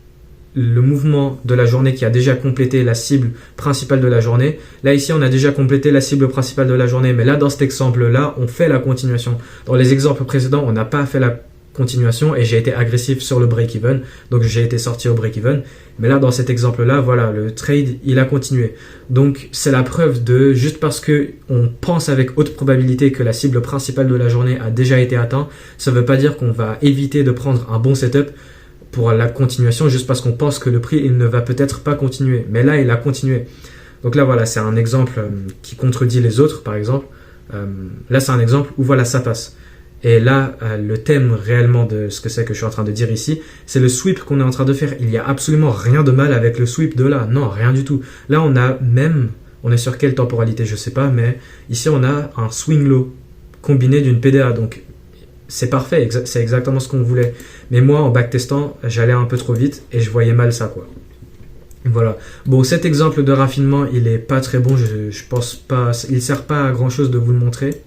le mouvement de la journée qui a déjà complété la cible principale de la journée. Là, ici, on a déjà complété la cible principale de la journée, mais là, dans cet exemple-là, on fait la continuation. Dans les exemples précédents, on n'a pas fait la continuation et j'ai été agressif sur le break-even, donc j'ai été sorti au break-even. Mais là, dans cet exemple-là, voilà, le trade, il a continué. Donc, c'est la preuve de, juste parce que on pense avec haute probabilité que la cible principale de la journée a déjà été atteinte, ça ne veut pas dire qu'on va éviter de prendre un bon setup pour la continuation juste parce qu'on pense que le prix, il ne va peut-être pas continuer. Mais là, il a continué. Donc là, voilà, c'est un exemple qui contredit les autres, par exemple. Là, c'est un exemple où, voilà, ça passe. Et là, le thème réellement de ce que c'est que je suis en train de dire ici, c'est le sweep qu'on est en train de faire. Il n'y a absolument rien de mal avec le sweep de là. Non, rien du tout. Là, on est sur quelle temporalité, je sais pas, mais ici, on a un swing low combiné d'une PDA. Donc, c'est parfait, c'est exactement ce qu'on voulait. Mais moi, en backtestant, j'allais un peu trop vite et je voyais mal ça, quoi. Voilà. Bon, cet exemple de raffinement, il est pas très bon. Je pense pas, il sert pas à grand chose de vous le montrer.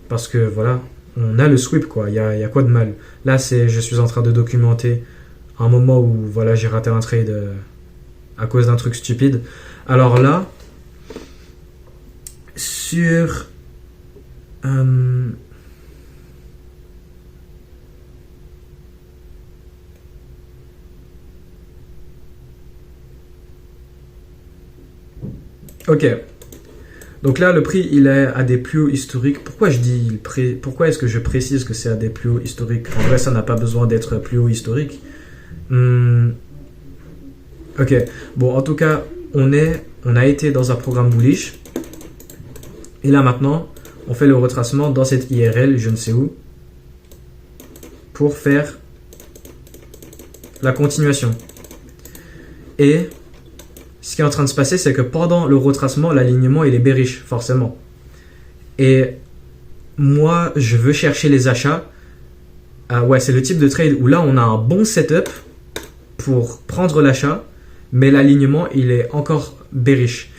Parce que voilà, on a le sweep, quoi. Il y a quoi de mal? Là, je suis en train de documenter un moment où voilà, j'ai raté un trade à cause d'un truc stupide. Alors là, sur ok. Donc là, le prix, il est à des plus hauts historiques. Pourquoi est-ce que je précise que c'est à des plus hauts historiques? En vrai, ça n'a pas besoin d'être plus haut historique. Ok. Bon, en tout cas, on a été dans un programme bullish. Et là, maintenant, on fait le retracement dans cette IRL, je ne sais où, pour faire la continuation. Et ce qui est en train de se passer, c'est que pendant le retracement, l'alignement, il est bearish, forcément. Et moi, je veux chercher les achats. Ouais, c'est le type de trade où là, on a un bon setup pour prendre l'achat, mais l'alignement, il est encore bearish.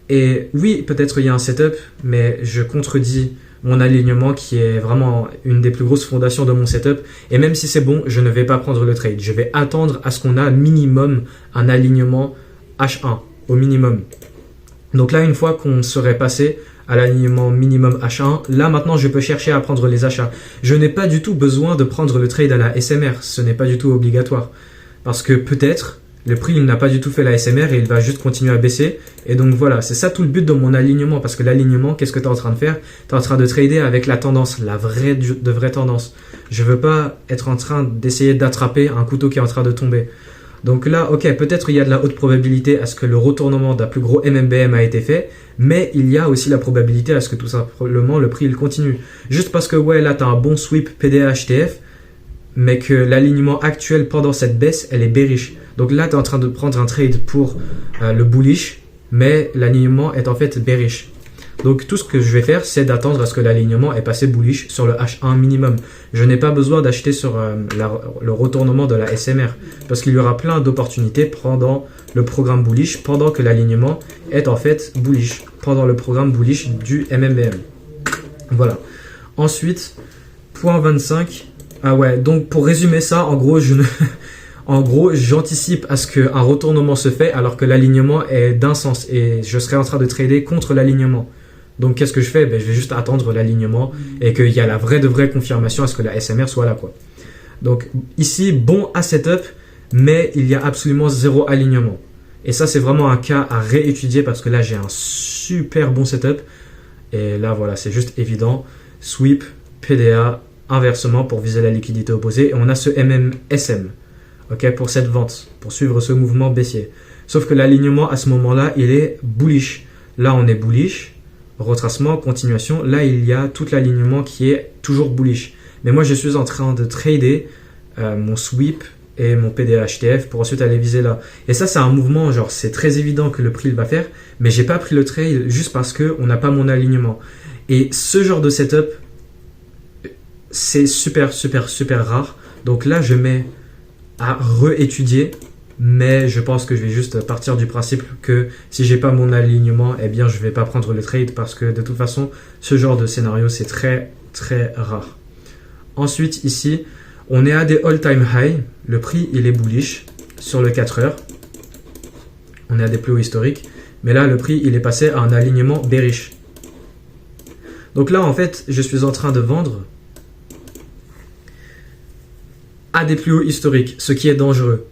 Et oui, peut-être il y a un setup, mais je contredis mon alignement qui est vraiment une des plus grosses fondations de mon setup. Et même si c'est bon, je ne vais pas prendre le trade. Je vais attendre à ce qu'on a minimum un alignement H1 au minimum. Donc là, une fois qu'on serait passé à l'alignement minimum H1, là maintenant je peux chercher à prendre les achats. Je n'ai pas du tout besoin de prendre le trade à la SMR, ce n'est pas du tout obligatoire. Parce que peut-être le prix il n'a pas du tout fait la SMR et il va juste continuer à baisser. Et donc voilà, c'est ça tout le but de mon alignement. Parce que l'alignement, qu'est-ce que tu es en train de faire? Tu es en train de trader avec la tendance, la vraie tendance. Je veux pas être en train d'essayer d'attraper un couteau qui est en train de tomber. Donc là, ok, peut-être il y a de la haute probabilité à ce que le retournement d'un plus gros MMBM a été fait, mais il y a aussi la probabilité à ce que tout simplement le prix il continue. Juste parce que ouais, là tu as un bon sweep PDA HTF, mais que l'alignement actuel pendant cette baisse, elle est bearish. Donc là, tu es en train de prendre un trade pour le bullish, mais l'alignement est en fait bearish. Donc tout ce que je vais faire, c'est d'attendre à ce que l'alignement est passé bullish sur le H1 minimum. Je n'ai pas besoin d'acheter sur le retournement de la SMR, parce qu'il y aura plein d'opportunités pendant le programme bullish, pendant que l'alignement est en fait bullish, pendant le programme bullish du MMBM. Voilà. Ensuite, point 25. Ah ouais, donc pour résumer ça, en gros, j'anticipe à ce qu'un retournement se fait alors que l'alignement est d'un sens et je serai en train de trader contre l'alignement. Donc qu'est-ce que je fais? Je vais juste attendre l'alignement et qu'il y a la vraie confirmation à ce que la SMR soit là, quoi. Donc ici, bon à setup, mais il y a absolument zéro alignement. Et ça, c'est vraiment un cas à réétudier parce que là, j'ai un super bon setup. Et là, voilà, c'est juste évident. Sweep, PDA, inversement pour viser la liquidité opposée. Et on a ce MMSM, ok, pour cette vente, pour suivre ce mouvement baissier. Sauf que l'alignement, à ce moment-là, il est bullish. Là, on est bullish. Retracement, continuation. Là, il y a tout l'alignement qui est toujours bullish. Mais moi, je suis en train de trader mon sweep et mon PDA HTF pour ensuite aller viser là. Et ça, c'est un mouvement, genre, c'est très évident que le prix il va faire, mais j'ai pas pris le trade juste parce qu'on n'a pas mon alignement. Et ce genre de setup, c'est super, super, super rare. Donc là, je mets à réétudier, mais je pense que je vais juste partir du principe que si j'ai pas mon alignement, eh bien, je vais pas prendre le trade parce que de toute façon, ce genre de scénario, c'est très, très rare. Ensuite, ici, on est à des all-time high. Le prix, il est bullish sur le 4 heures. On est à des plus hauts historiques. Mais là, le prix, il est passé à un alignement bearish. Donc là, en fait, je suis en train de vendre à des plus hauts historiques, ce qui est dangereux.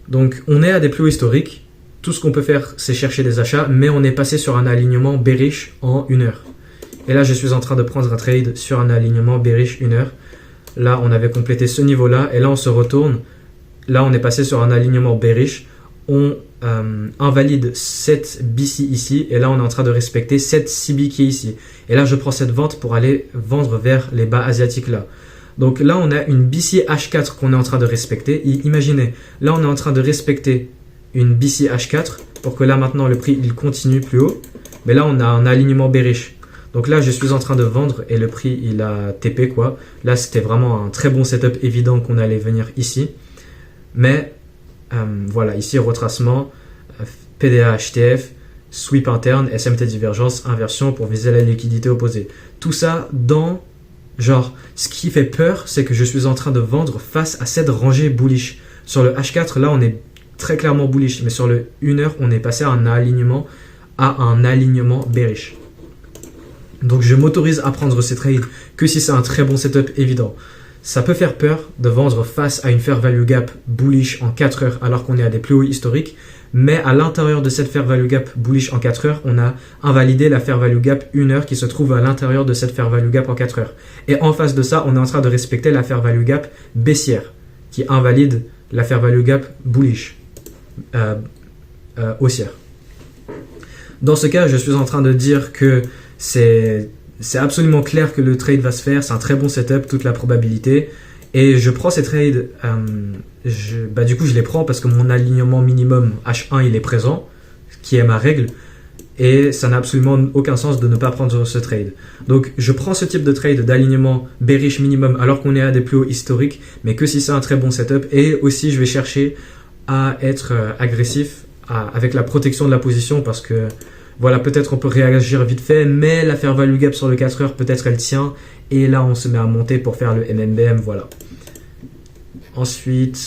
Donc, on est à des plus hauts historiques. Tout ce qu'on peut faire, c'est chercher des achats, mais on est passé sur un alignement bearish en 1 heure. Et là, je suis en train de prendre un trade sur un alignement bearish 1 heure. Là, on avait complété ce niveau-là, et là, on se retourne. Là, on est passé sur un alignement bearish. On invalide cette BC ici, et là, on est en train de respecter cette CB qui est ici. Et là, je prends cette vente pour aller vendre vers les bas asiatiques là. Donc là, on a une BC H4 qu'on est en train de respecter. Et imaginez, là, on est en train de respecter une BC H4 pour que là, maintenant, le prix, il continue plus haut. Mais là, on a un alignement bearish. Donc là, je suis en train de vendre et le prix, il a TP quoi. Là, c'était vraiment un très bon setup évident qu'on allait venir ici. Mais voilà, ici, retracement, PDA HTF, sweep interne, SMT divergence, inversion pour viser la liquidité opposée. Tout ça dans, genre, ce qui fait peur, c'est que je suis en train de vendre face à cette rangée bullish. Sur le H4, là, on est très clairement bullish. Mais sur le 1 heure, on est passé à un alignement bearish. Donc je m'autorise à prendre ces trades que si c'est un très bon setup évident. Ça peut faire peur de vendre face à une fair value gap bullish en 4 heures alors qu'on est à des plus hauts historiques. Mais à l'intérieur de cette fair value gap bullish en 4 heures, on a invalidé la fair value gap 1 heure qui se trouve à l'intérieur de cette fair value gap en 4 heures. Et en face de ça, on est en train de respecter la fair value gap baissière qui invalide la fair value gap bullish haussière. Dans ce cas, je suis en train de dire que c'est absolument clair que le trade va se faire, c'est un très bon setup, toute la probabilité. Et je prends ces trades, du coup je les prends parce que mon alignement minimum H1 il est présent, qui est ma règle. Et ça n'a absolument aucun sens de ne pas prendre ce trade. Donc je prends ce type de trade d'alignement bearish minimum alors qu'on est à des plus hauts historiques, mais que si c'est un très bon setup. Et aussi je vais chercher à être agressif avec la protection de la position parce que voilà, peut-être on peut réagir vite fait, mais la fair value gap sur le 4 heures, peut-être elle tient. Et là, on se met à monter pour faire le MMBM, voilà. Ensuite,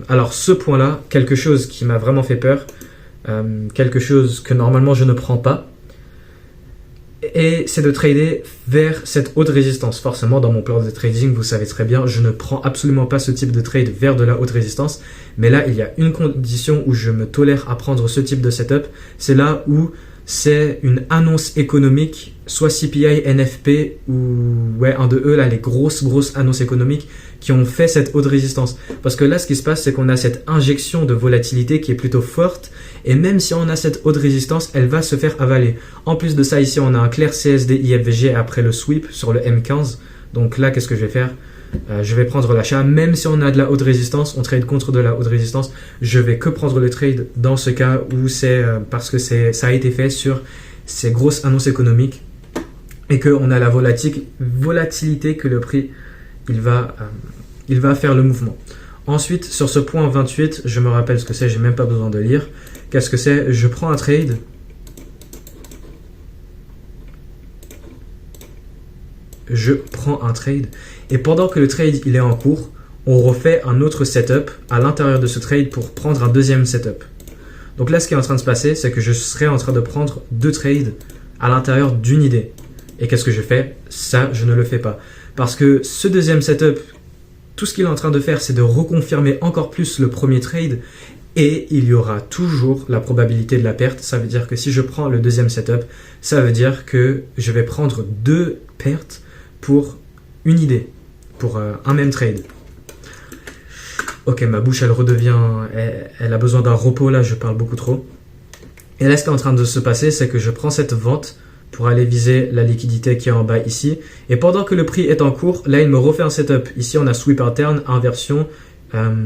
alors ce point-là, quelque chose qui m'a vraiment fait peur, quelque chose que normalement je ne prends pas, et c'est de trader vers cette haute résistance. Forcément, dans mon plan de trading, vous savez très bien, je ne prends absolument pas ce type de trade vers de la haute résistance. Mais là, il y a une condition où je me tolère à prendre ce type de setup. C'est là où c'est une annonce économique, soit CPI, NFP ou un de eux, là, les grosses annonces économiques qui ont fait cette haute résistance. Parce que là, ce qui se passe, c'est qu'on a cette injection de volatilité qui est plutôt forte. Et même si on a cette haute résistance, elle va se faire avaler. En plus de ça, ici, on a un clair CSD IFVG après le sweep sur le M15. Donc là, qu'est-ce que je vais faire ? Je vais prendre l'achat. Même si on a de la haute résistance, on trade contre de la haute résistance. Je vais que prendre le trade dans ce cas où c'est parce que ça a été fait sur ces grosses annonces économiques et qu'on a la volatilité que le prix il va faire le mouvement. Ensuite, sur ce point 28, je me rappelle ce que c'est, j'ai même pas besoin de lire. Qu'est-ce que c'est ? Je prends un trade. Et pendant que le trade il est en cours, on refait un autre setup à l'intérieur de ce trade pour prendre un deuxième setup. Donc là, ce qui est en train de se passer, c'est que je serai en train de prendre 2 trades à l'intérieur d'une idée. Et qu'est-ce que je fais ? Ça, je ne le fais pas. Parce que ce deuxième setup tout ce qu'il est en train de faire, c'est de reconfirmer encore plus le premier trade et il y aura toujours la probabilité de la perte. Ça veut dire que si je prends le deuxième setup, ça veut dire que je vais prendre 2 pertes pour une idée, pour un même trade. Ok, ma bouche, elle redevient... Elle a besoin d'un repos, là, je parle beaucoup trop. Et là, ce qui est en train de se passer, c'est que je prends cette vente pour aller viser la liquidité qui est en bas ici. Et pendant que le prix est en cours, là, il me refait un setup. Ici, on a sweep pattern, inversion,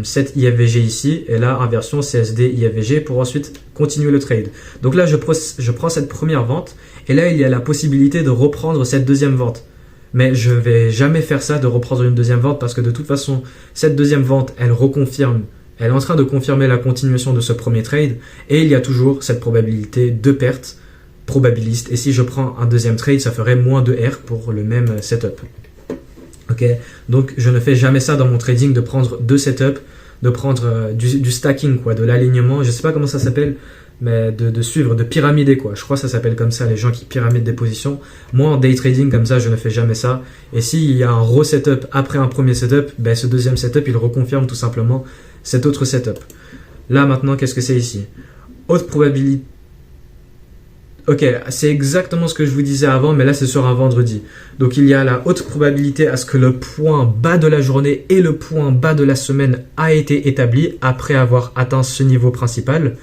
7 IFVG ici. Et là, inversion CSD IFVG pour ensuite continuer le trade. Donc là, je prends cette première vente. Et là, il y a la possibilité de reprendre cette deuxième vente. Mais je ne vais jamais faire ça, de reprendre une deuxième vente, parce que de toute façon, cette deuxième vente, elle reconfirme. Elle est en train de confirmer la continuation de ce premier trade. Et il y a toujours cette probabilité de perte probabiliste. Et si je prends un deuxième trade, ça ferait moins de R pour le même setup. Ok, donc je ne fais jamais ça dans mon trading, de prendre 2 setups, de prendre du stacking, quoi, de l'alignement. Je ne sais pas comment ça s'appelle, mais de suivre, de pyramider, quoi. Je crois que ça s'appelle comme ça, les gens qui pyramident des positions. Moi, en day trading, comme ça, je ne fais jamais ça. Et s'il y a un re-setup après un premier setup, ben, ce deuxième setup, il reconfirme tout simplement cet autre setup. Là, maintenant, qu'est-ce que c'est ici? Haute probabilité. Ok, c'est exactement ce que je vous disais avant, mais là, c'est sur un vendredi. Donc, il y a la haute probabilité à ce que le point bas de la journée et le point bas de la semaine a été établi après avoir atteint ce niveau principal.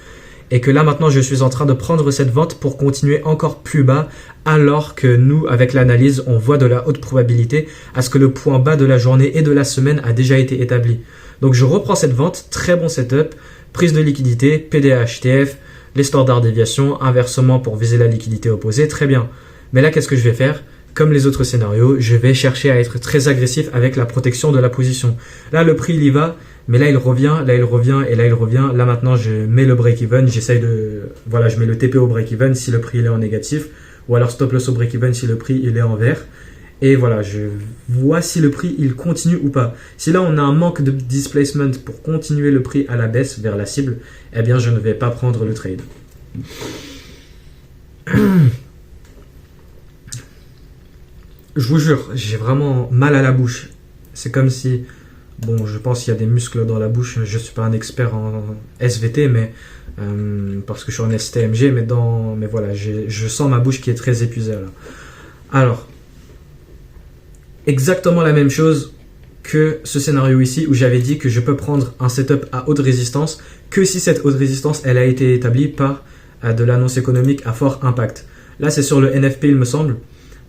Et que là, maintenant, je suis en train de prendre cette vente pour continuer encore plus bas, alors que nous, avec l'analyse, on voit de la haute probabilité à ce que le point bas de la journée et de la semaine a déjà été établi. Donc, je reprends cette vente, très bon setup, prise de liquidité, PDA-HTF, les standards déviation, inversement pour viser la liquidité opposée, très bien. Mais là, qu'est-ce que je vais faire? Comme les autres scénarios, je vais chercher à être très agressif avec la protection de la position. Là, le prix, il y va, mais là, il revient, et là, il revient. Là, maintenant, je mets le break-even, j'essaye de... Voilà, je mets le TP au break-even si le prix il est en négatif, ou alors stop loss au break-even si le prix il est en vert. Et voilà, je vois si le prix il continue ou pas. Si là on a un manque de displacement pour continuer le prix à la baisse vers la cible, eh bien je ne vais pas prendre le trade. Je vous jure, j'ai vraiment mal à la bouche. C'est comme si... Bon, je pense qu'il y a des muscles dans la bouche. Je ne suis pas un expert en SVT, mais parce que je suis en STMG, mais voilà, je sens ma bouche qui est très épuisée là. Alors... Exactement la même chose que ce scénario ici où j'avais dit que je peux prendre un setup à haute résistance que si cette haute résistance elle a été établie par de l'annonce économique à fort impact. Là c'est sur le NFP il me semble.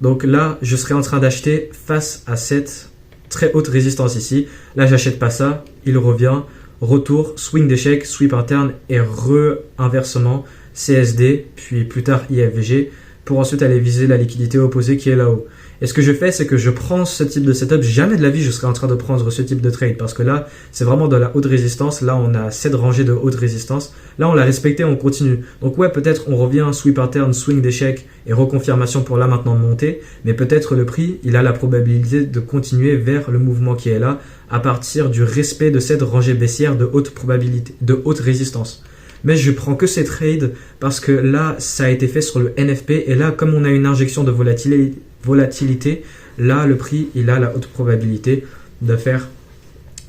Donc là je serai en train d'acheter face à cette très haute résistance ici. Là j'achète pas ça, il revient, retour, swing d'échec, sweep interne et re-inversement CSD puis plus tard IFVG pour ensuite aller viser la liquidité opposée qui est là-haut. Et ce que je fais, c'est que je prends ce type de setup. Jamais de la vie, je serai en train de prendre ce type de trade parce que là, c'est vraiment de la haute résistance. Là, on a 7 rangées de haute résistance. Là, on l'a respecté, on continue. Donc ouais, peut-être on revient, sweep interne, swing d'échec et reconfirmation pour là maintenant monter. Mais peut-être le prix, il a la probabilité de continuer vers le mouvement qui est là à partir du respect de cette rangée baissière de haute probabilité, de haute résistance. Mais je prends que ces trades parce que là, ça a été fait sur le NFP. Et là, comme on a une injection de volatilité, là, le prix, il a la haute probabilité de faire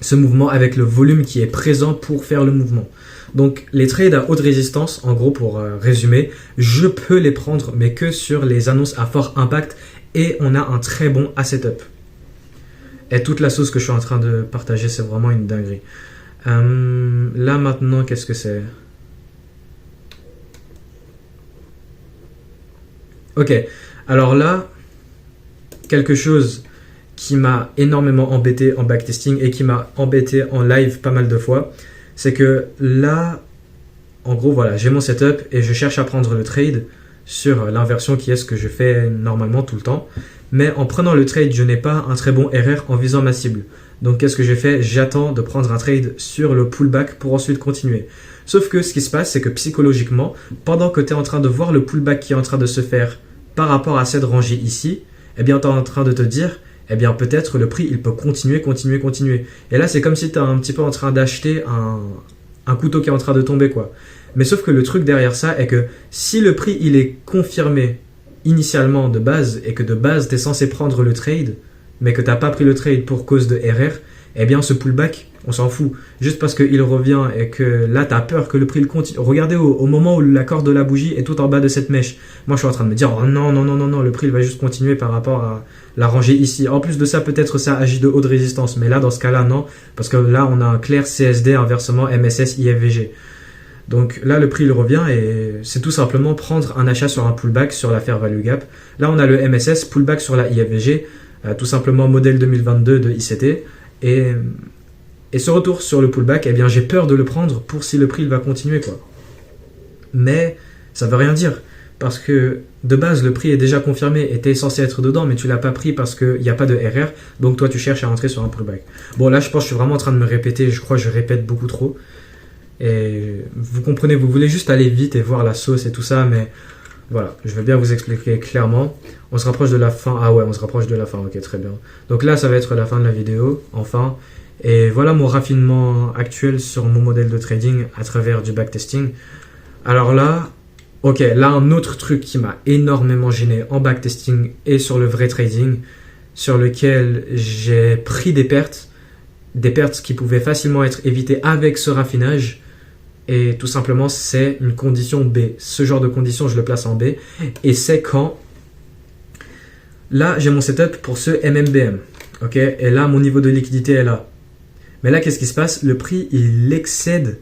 ce mouvement avec le volume qui est présent pour faire le mouvement. Donc, les trades à haute résistance, en gros, pour résumer, je peux les prendre, mais que sur les annonces à fort impact. Et on a un très bon setup. Et toute la sauce que je suis en train de partager, c'est vraiment une dinguerie. Là, maintenant, qu'est-ce que c'est ? Ok, alors là, quelque chose qui m'a énormément embêté en backtesting et qui m'a embêté en live pas mal de fois, c'est que là, en gros, voilà, j'ai mon setup et je cherche à prendre le trade sur l'inversion qui est ce que je fais normalement tout le temps. Mais en prenant le trade, je n'ai pas un très bon RR en visant ma cible. Donc qu'est-ce que j'ai fait? J'attends de prendre un trade sur le pullback pour ensuite continuer. Sauf que ce qui se passe, c'est que psychologiquement, pendant que tu es en train de voir le pullback qui est en train de se faire par rapport à cette rangée ici, eh bien, tu es en train de te dire, eh bien, peut-être le prix, il peut continuer. Et là, c'est comme si tu es un petit peu en train d'acheter un couteau qui est en train de tomber, quoi. Mais sauf que le truc derrière ça est que si le prix, il est confirmé initialement de base et que de base, tu es censé prendre le trade, mais que tu n'as pas pris le trade pour cause de RR, eh bien ce pullback, on s'en fout. Juste parce qu'il revient et que là, tu as peur que le prix le continue. Regardez au moment où la corde de la bougie est tout en bas de cette mèche. Moi, je suis en train de me dire, oh non, non, non, non, non, le prix il va juste continuer par rapport à la rangée ici. En plus de ça, peut-être ça agit de haute résistance. Mais là, dans ce cas-là, non. Parce que là, on a un clair CSD, inversement MSS, IFVG. Donc là, le prix il revient et c'est tout simplement prendre un achat sur un pullback sur la fair value gap. Là, on a le MSS, pullback sur la IFVG, tout simplement modèle 2022 de ICT. Et ce retour sur le pullback, eh bien, j'ai peur de le prendre pour si le prix il va continuer, quoi. Mais ça veut rien dire. Parce que de base, le prix est déjà confirmé et tu es censé être dedans, mais tu l'as pas pris parce qu'il n'y a pas de RR. Donc toi, tu cherches à rentrer sur un pullback. Bon, là, je pense que je suis vraiment en train de me répéter. Je crois que je répète beaucoup trop. Et vous comprenez, vous voulez juste aller vite et voir la sauce et tout ça, mais voilà, je vais bien vous expliquer clairement. On se rapproche de la fin. Ah ouais, on se rapproche de la fin, ok, très bien. Donc là, ça va être la fin de la vidéo, enfin. Et voilà mon raffinement actuel sur mon modèle de trading à travers du backtesting. Alors là, ok, là un autre truc qui m'a énormément gêné en backtesting et sur le vrai trading, sur lequel j'ai pris des pertes qui pouvaient facilement être évitées avec ce raffinage. Et tout simplement, c'est une condition B. Ce genre de condition, je le place en B. Et c'est quand... Là, j'ai mon setup pour ce MMBM. Ok, et là, mon niveau de liquidité est là. Mais là, qu'est-ce qui se passe? Le prix, il excède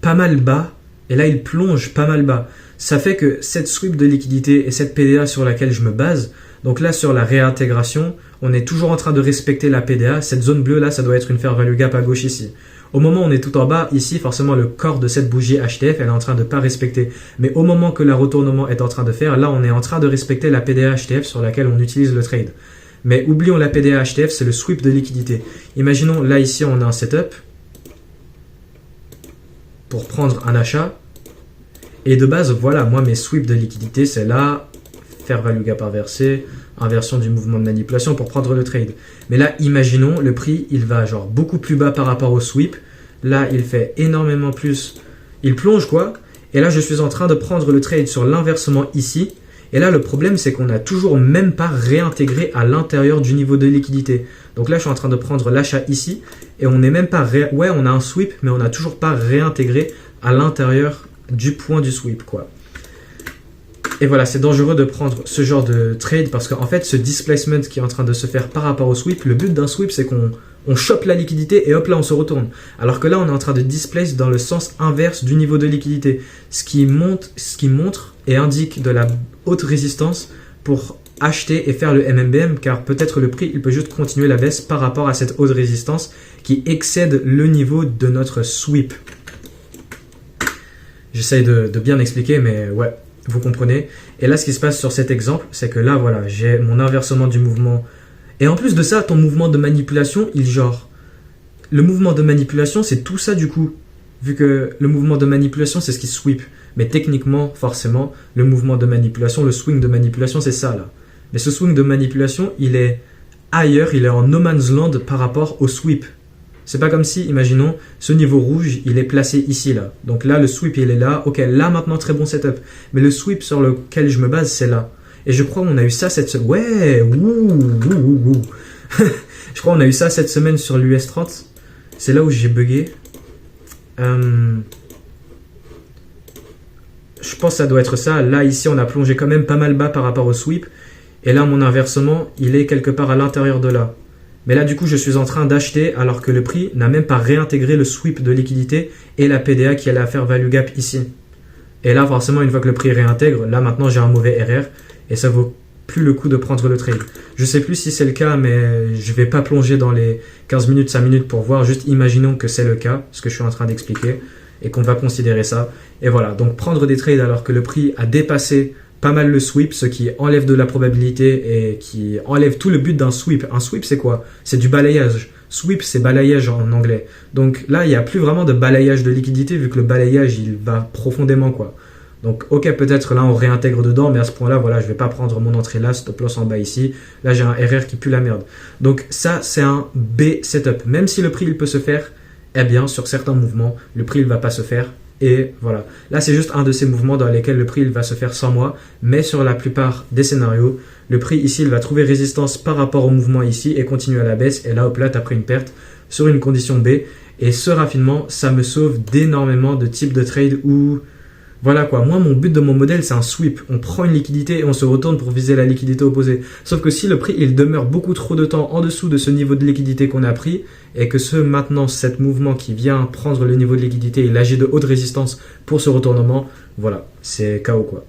pas mal bas. Et là, il plonge pas mal bas. Ça fait que cette sweep de liquidité et cette PDA sur laquelle je me base, donc là, sur la réintégration, on est toujours en train de respecter la PDA. Cette zone bleue, là, ça doit être une fair value gap à gauche ici. Au moment où on est tout en bas, ici, forcément, le corps de cette bougie HTF, elle est en train de ne pas respecter. Mais au moment que le retournement est en train de faire, là, on est en train de respecter la PDA HTF sur laquelle on utilise le trade. Mais oublions la PDA HTF, c'est le sweep de liquidité. Imaginons, là, ici, on a un setup pour prendre un achat. Et de base, voilà, moi, mes sweeps de liquidité, c'est là, fair value gap inversé, inversion du mouvement de manipulation pour prendre le trade. Mais là, imaginons, le prix, il va genre beaucoup plus bas par rapport au sweep. Là, il fait énormément plus. Il plonge, quoi. Et là, je suis en train de prendre le trade sur l'inversement ici. Et là, le problème, c'est qu'on n'a toujours même pas réintégré à l'intérieur du niveau de liquidité. Donc là, je suis en train de prendre l'achat ici. Et on n'est même pas... Ouais, on a un sweep, mais on n'a toujours pas réintégré à l'intérieur du point du sweep, quoi. Et voilà, c'est dangereux de prendre ce genre de trade parce qu'en fait, ce displacement qui est en train de se faire par rapport au sweep, le but d'un sweep, c'est qu'on chope la liquidité et hop là, on se retourne. Alors que là, on est en train de displace dans le sens inverse du niveau de liquidité. Ce qui montre et indique de la haute résistance pour acheter et faire le MMBM, car peut-être le prix, il peut juste continuer la baisse par rapport à cette haute résistance qui excède le niveau de notre sweep. J'essaye de bien expliquer, mais ouais. Vous comprenez? Et là, ce qui se passe sur cet exemple, c'est que là, voilà, j'ai mon inversement du mouvement. Et en plus de ça, ton mouvement de manipulation, il genre... Le mouvement de manipulation, c'est tout ça du coup. Vu que le mouvement de manipulation, c'est ce qui sweep. Mais techniquement, forcément, le mouvement de manipulation, le swing de manipulation, c'est ça là. Mais ce swing de manipulation, il est ailleurs, il est en no man's land par rapport au sweep. C'est pas comme si, imaginons, ce niveau rouge, il est placé ici, là. Donc là, le sweep, il est là. Ok, là, maintenant, très bon setup. Mais le sweep sur lequel je me base, c'est là. Et je crois qu'on a eu ça cette semaine. Ouais, je crois qu'on a eu ça cette semaine sur l'US 30. C'est là où j'ai bugué. Je pense que ça doit être ça. Là, ici, on a plongé quand même pas mal bas par rapport au sweep. Et là, mon inversement, il est quelque part à l'intérieur de là. Mais là, du coup, je suis en train d'acheter alors que le prix n'a même pas réintégré le sweep de liquidité et la PDA qui allait à faire value gap ici. Et là, forcément, une fois que le prix réintègre, là, maintenant, j'ai un mauvais RR et ça vaut plus le coup de prendre le trade. Je sais plus si c'est le cas, mais je vais pas plonger dans les 15 minutes, 5 minutes pour voir. Juste imaginons que c'est le cas, ce que je suis en train d'expliquer, et qu'on va considérer ça. Et voilà, donc prendre des trades alors que le prix a dépassé pas mal le sweep, ce qui enlève de la probabilité et qui enlève tout le but d'un sweep. Un sweep, c'est quoi? C'est du balayage. Sweep, c'est balayage en anglais. Donc là, il n'y a plus vraiment de balayage de liquidité vu que le balayage, il va profondément, quoi. Donc, ok, peut-être là, on réintègre dedans, mais à ce point-là, voilà, je vais pas prendre mon entrée là, stop loss en bas ici. Là, j'ai un RR qui pue la merde. Donc, ça, c'est un B setup. Même si le prix, il peut se faire, eh bien, sur certains mouvements, le prix, il va pas se faire. Et voilà. Là, c'est juste un de ces mouvements dans lesquels le prix, il va se faire sans moi. Mais sur la plupart des scénarios, le prix ici, il va trouver résistance par rapport au mouvement ici et continuer à la baisse. Et là, hop là, tu as pris une perte sur une condition B. Et ce raffinement, ça me sauve d'énormément de types de trades où, voilà quoi, moi mon but de mon modèle c'est un sweep. On prend une liquidité et on se retourne pour viser la liquidité opposée. Sauf que si le prix il demeure beaucoup trop de temps en dessous de ce niveau de liquidité qu'on a pris et que cet mouvement qui vient prendre le niveau de liquidité, il agit de haute résistance pour ce retournement, voilà, c'est KO quoi.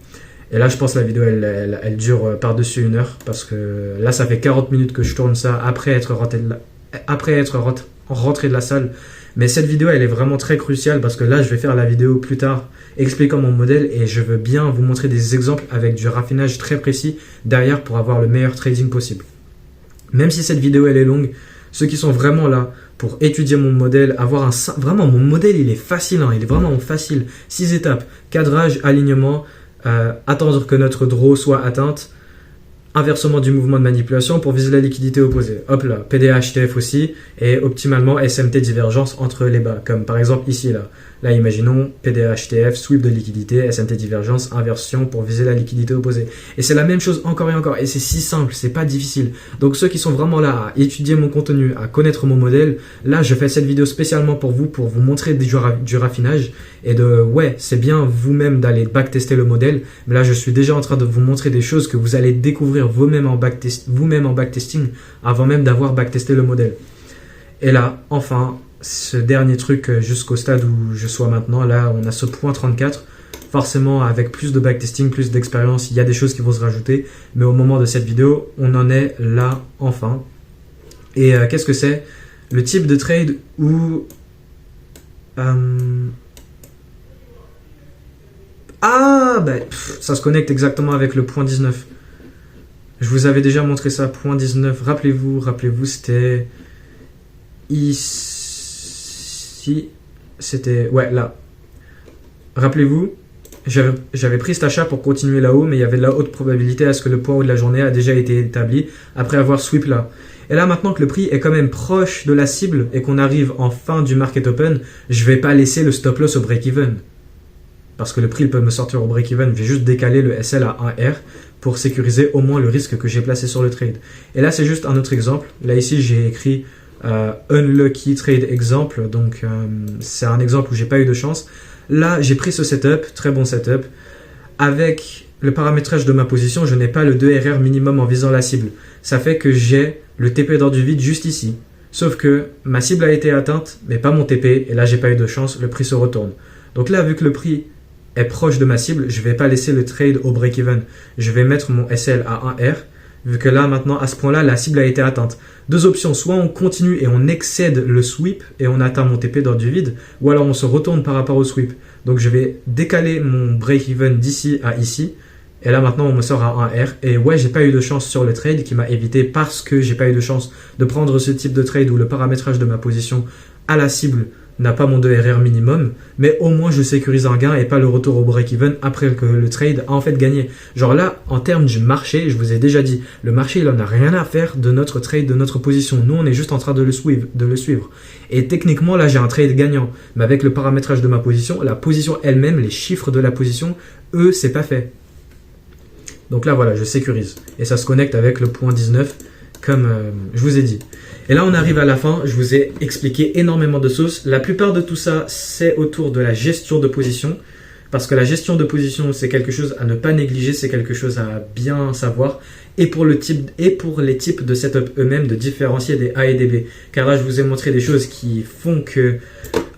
Et là je pense que la vidéo elle dure par-dessus 1 heure parce que là ça fait 40 minutes que je tourne ça après être rentré de la salle. Mais cette vidéo elle est vraiment très cruciale parce que là je vais faire la vidéo plus tard expliquant mon modèle et je veux bien vous montrer des exemples avec du raffinage très précis derrière pour avoir le meilleur trading possible. Même si cette vidéo elle est longue, ceux qui sont vraiment là pour étudier mon modèle, vraiment mon modèle il est facile, il est vraiment facile. 6 étapes, cadrage, alignement, attendre que notre draw soit atteinte, inversement du mouvement de manipulation pour viser la liquidité opposée. Hop là, PDA HTF aussi, et optimalement SMT divergence entre les bas, comme par exemple ici là. Là, imaginons PDA HTF, sweep de liquidité, SMT divergence, inversion pour viser la liquidité opposée. Et c'est la même chose encore et encore, et c'est si simple, c'est pas difficile. Donc ceux qui sont vraiment là à étudier mon contenu, à connaître mon modèle, là je fais cette vidéo spécialement pour vous montrer du raffinage, et ouais, c'est bien vous-même d'aller backtester le modèle, mais là je suis déjà en train de vous montrer des choses que vous allez découvrir vous-même en backtesting avant même d'avoir backtesté le modèle. Et là, enfin, ce dernier truc jusqu'au stade où je sois maintenant, là on a ce point 34, forcément avec plus de backtesting, plus d'expérience, il y a des choses qui vont se rajouter, mais au moment de cette vidéo, on en est là enfin. Et qu'est-ce que c'est? Le type de trade où... ça se connecte exactement avec le point 19. Je vous avais déjà montré ça, point 19. Rappelez-vous, c'était ici. C'était, ouais, là. Rappelez-vous, j'avais pris cet achat pour continuer là-haut, mais il y avait de la haute probabilité à ce que le point haut de la journée a déjà été établi après avoir sweep là. Et là, maintenant que le prix est quand même proche de la cible et qu'on arrive en fin du market open, je vais pas laisser le stop loss au break-even. Parce que le prix il peut me sortir au break-even, je vais juste décaler le SL à 1R pour sécuriser au moins le risque que j'ai placé sur le trade. Et là, c'est juste un autre exemple. Là, ici, j'ai écrit Unlucky Trade Exemple. Donc, c'est un exemple où j'ai pas eu de chance. Là, j'ai pris ce setup, très bon setup. Avec le paramétrage de ma position, je n'ai pas le 2RR minimum en visant la cible. Ça fait que j'ai le TP d'ordre du vide juste ici. Sauf que ma cible a été atteinte, mais pas mon TP. Et là, j'ai pas eu de chance, le prix se retourne. Donc là, vu que le prix est proche de ma cible, je vais pas laisser le trade au break-even. Je vais mettre mon SL à 1R, vu que là, maintenant, à ce point-là, la cible a été atteinte. Deux options, soit on continue et on excède le sweep et on atteint mon TP d'ordre du vide, ou alors on se retourne par rapport au sweep. Donc je vais décaler mon break-even d'ici à ici, et là maintenant on me sort à 1R. Et ouais, j'ai pas eu de chance sur le trade qui m'a évité parce que j'ai pas eu de chance de prendre ce type de trade où le paramétrage de ma position à la cible n'a pas mon 2RR minimum, mais au moins je sécurise un gain et pas le retour au break-even après que le trade a en fait gagné. Genre là, en termes du marché, je vous ai déjà dit, le marché il en a rien à faire de notre trade, de notre position. Nous on est juste en train de le suivre. Et techniquement là j'ai un trade gagnant, mais avec le paramétrage de ma position, la position elle-même, les chiffres de la position, eux c'est pas fait. Donc là voilà, je sécurise. Et ça se connecte avec le point 19 comme je vous ai dit. Et là, on arrive à la fin. Je vous ai expliqué énormément de choses. La plupart de tout ça, c'est autour de la gestion de position. Parce que la gestion de position, c'est quelque chose à ne pas négliger. C'est quelque chose à bien savoir. Et pour les types de setup eux-mêmes, de différencier des A et des B. Car là, je vous ai montré des choses qui font que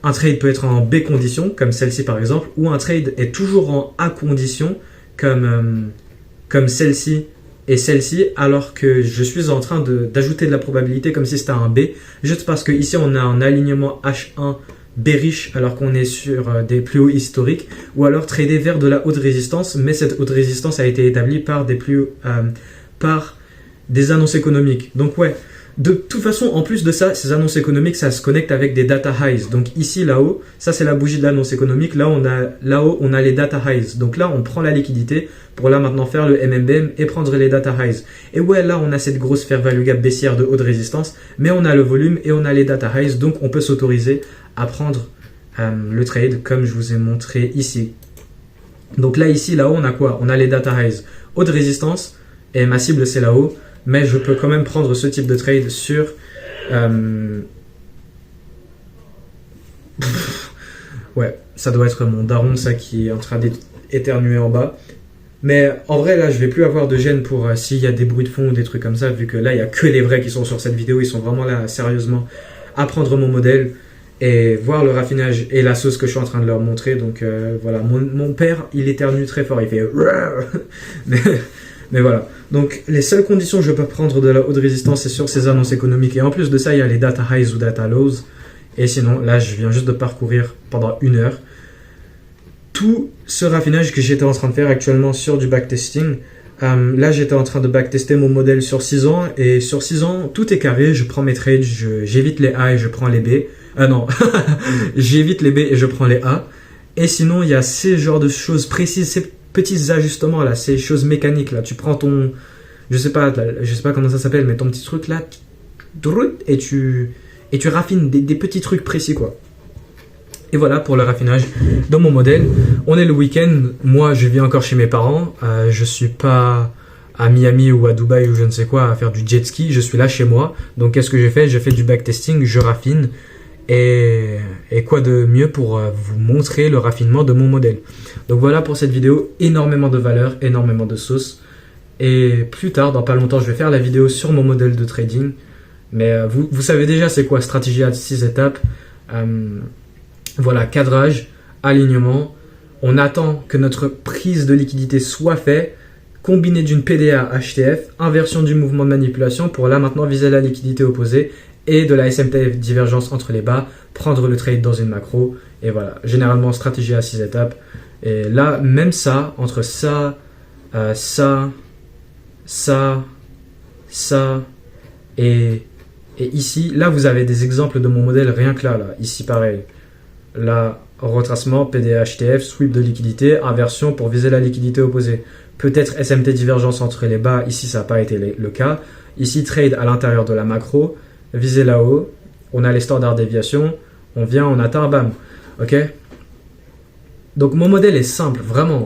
un trade peut être en B condition, comme celle-ci par exemple. Ou un trade est toujours en A condition, comme celle-ci. Et celle-ci, alors que je suis en train d'ajouter de la probabilité comme si c'était un B, juste parce que ici on a un alignement H1 bearish alors qu'on est sur des plus hauts historiques, ou alors trader vers de la haute résistance, mais cette haute résistance a été établie par des annonces économiques. Donc ouais, de toute façon, en plus de ça, ces annonces économiques, ça se connecte avec des data highs. Donc ici, là-haut, ça c'est la bougie de l'annonce économique. Là-haut, on a les data highs. Donc là, on prend la liquidité pour là maintenant faire le MMBM et prendre les data highs. Et ouais, là, on a cette grosse fair value gap baissière de haute résistance, mais on a le volume et on a les data highs. Donc on peut s'autoriser à prendre le trade comme je vous ai montré ici. Donc là, ici, là-haut, on a quoi? On a les data highs. Haute résistance et ma cible, c'est là-haut. Mais je peux quand même prendre ce type de trade sur Ouais, ça doit être mon daron, ça, qui est en train d'éternuer en bas. Mais en vrai, là, je vais plus avoir de gêne pour s'il y a des bruits de fond ou des trucs comme ça, vu que là, il y a que les vrais qui sont sur cette vidéo. Ils sont vraiment là, sérieusement, à prendre mon modèle et voir le raffinage et la sauce que je suis en train de leur montrer. Donc voilà, mon père, il éternue très fort. Il fait... mais voilà. Donc, les seules conditions que je peux prendre de la haute résistance, c'est sur ces annonces économiques. Et en plus de ça, il y a les data highs ou data lows. Et sinon, là, je viens juste de parcourir pendant 1 heure tout ce raffinage que j'étais en train de faire actuellement sur du backtesting. Là, j'étais en train de backtester mon modèle sur 6 ans. Et sur 6 ans, tout est carré. Je prends mes trades, j'évite les A et je prends les B. Non, j'évite les B et je prends les A. Et sinon, il y a ces genres de choses précises, ces petits ajustements là, ces choses mécaniques là. Tu prends ton, je sais pas comment ça s'appelle, mais ton petit truc là, et tu raffines des petits trucs précis quoi. Et voilà pour le raffinage dans mon modèle. On est le week-end, moi je vis encore chez mes parents, je suis pas à Miami ou à Dubaï ou je ne sais quoi à faire du jet ski, je suis là chez moi. Donc qu'est-ce que j'ai fait? J'ai fait du backtesting, je raffine. Et quoi de mieux pour vous montrer le raffinement de mon modèle. Donc voilà pour cette vidéo, énormément de valeur, énormément de sauce. Et plus tard, dans pas longtemps, je vais faire la vidéo sur mon modèle de trading. Mais vous savez déjà c'est quoi stratégie à 6 étapes. Voilà, cadrage, alignement. On attend que notre prise de liquidité soit faite, combinée d'une PDA HTF, inversion du mouvement de manipulation pour là maintenant viser la liquidité opposée et de la SMT divergence entre les bas, prendre le trade dans une macro. Et voilà, généralement stratégie à 6 étapes. Et là, même ça, entre ça, ça et ici, là vous avez des exemples de mon modèle rien que là. Ici pareil. Là, retracement, PDA HTF, sweep de liquidité, inversion pour viser la liquidité opposée. Peut-être SMT divergence entre les bas, ici ça n'a pas été le cas. Ici, trade à l'intérieur de la macro, viser là-haut, on a les standards déviation, on vient, on atteint, bam. Ok? Donc mon modèle est simple, vraiment.